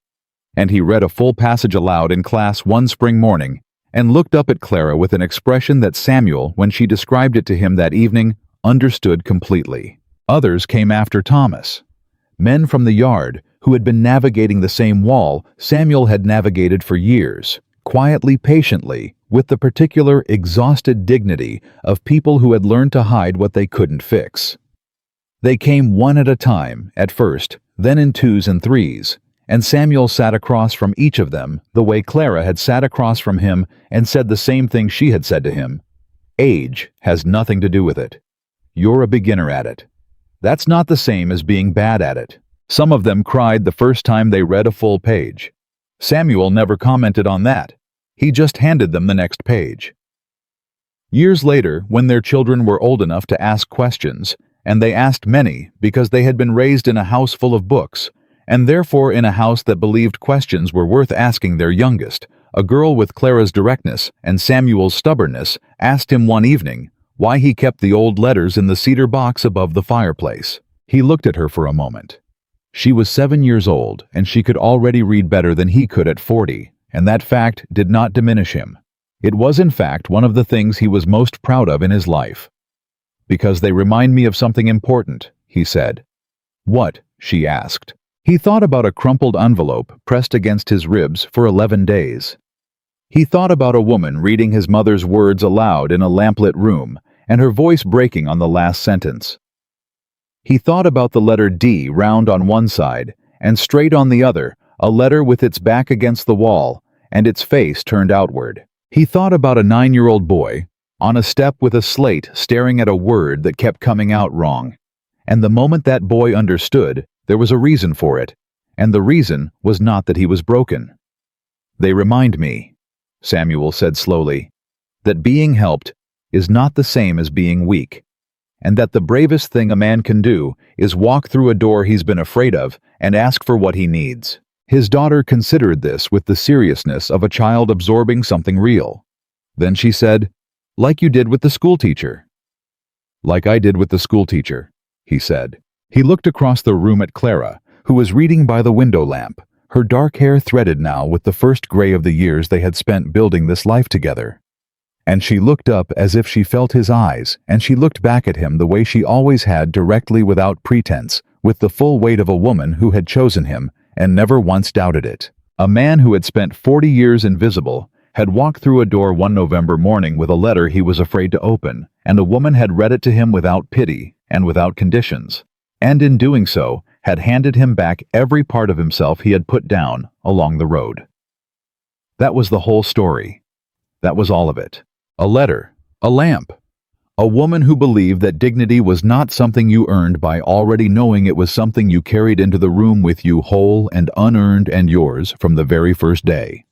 And he read a full passage aloud in class one spring morning, and looked up at Clara with an expression that Samuel, when she described it to him that evening, understood completely. Others came after Thomas. Men from the yard, who had been navigating the same wall Samuel had navigated for years, quietly, patiently, with the particular exhausted dignity of people who had learned to hide what they couldn't fix. They came one at a time, at first, then in 2s and 3s, and Samuel sat across from each of them the way Clara had sat across from him and said the same thing she had said to him. Age has nothing to do with it. You're a beginner at it. That's not the same as being bad at it. Some of them cried the first time they read a full page. Samuel never commented on that. He just handed them the next page. Years later, when their children were old enough to ask questions, and they asked many because they had been raised in a house full of books, and therefore in a house that believed questions were worth asking their youngest, a girl with Clara's directness and Samuel's stubbornness asked him one evening why he kept the old letters in the cedar box above the fireplace. He looked at her for a moment. She was 7 years old, and she could already read better than he could at 40, and that fact did not diminish him. It was in fact one of the things he was most proud of in his life. "Because they remind me of something important," he said. "What?" she asked. He thought about a crumpled envelope pressed against his ribs for 11 days. He thought about a woman reading his mother's words aloud in a lamplit room, and her voice breaking on the last sentence. He thought about the letter D round on one side, and straight on the other, a letter with its back against the wall, and its face turned outward. He thought about a 9-year-old boy, on a step with a slate staring at a word that kept coming out wrong. And the moment that boy understood, there was a reason for it, and the reason was not that he was broken. "They remind me," Samuel said slowly, "that being helped is not the same as being weak, and that the bravest thing a man can do is walk through a door he's been afraid of and ask for what he needs." His daughter considered this with the seriousness of a child absorbing something real. Then she said, "Like you did with the schoolteacher." "Like I did with the schoolteacher," he said. He looked across the room at Clara, who was reading by the window lamp, her dark hair threaded now with the first gray of the years they had spent building this life together. And she looked up as if she felt his eyes, and she looked back at him the way she always had, directly, without pretense, with the full weight of a woman who had chosen him and never once doubted it. A man who had spent 40 years invisible had walked through a door one November morning with a letter he was afraid to open, and a woman had read it to him without pity and without conditions, and in doing so had handed him back every part of himself he had put down along the road. That was the whole story. That was all of it. A letter, a lamp, a woman who believed that dignity was not something you earned by already knowing it was something you carried into the room with you, whole and unearned and yours from the very first day.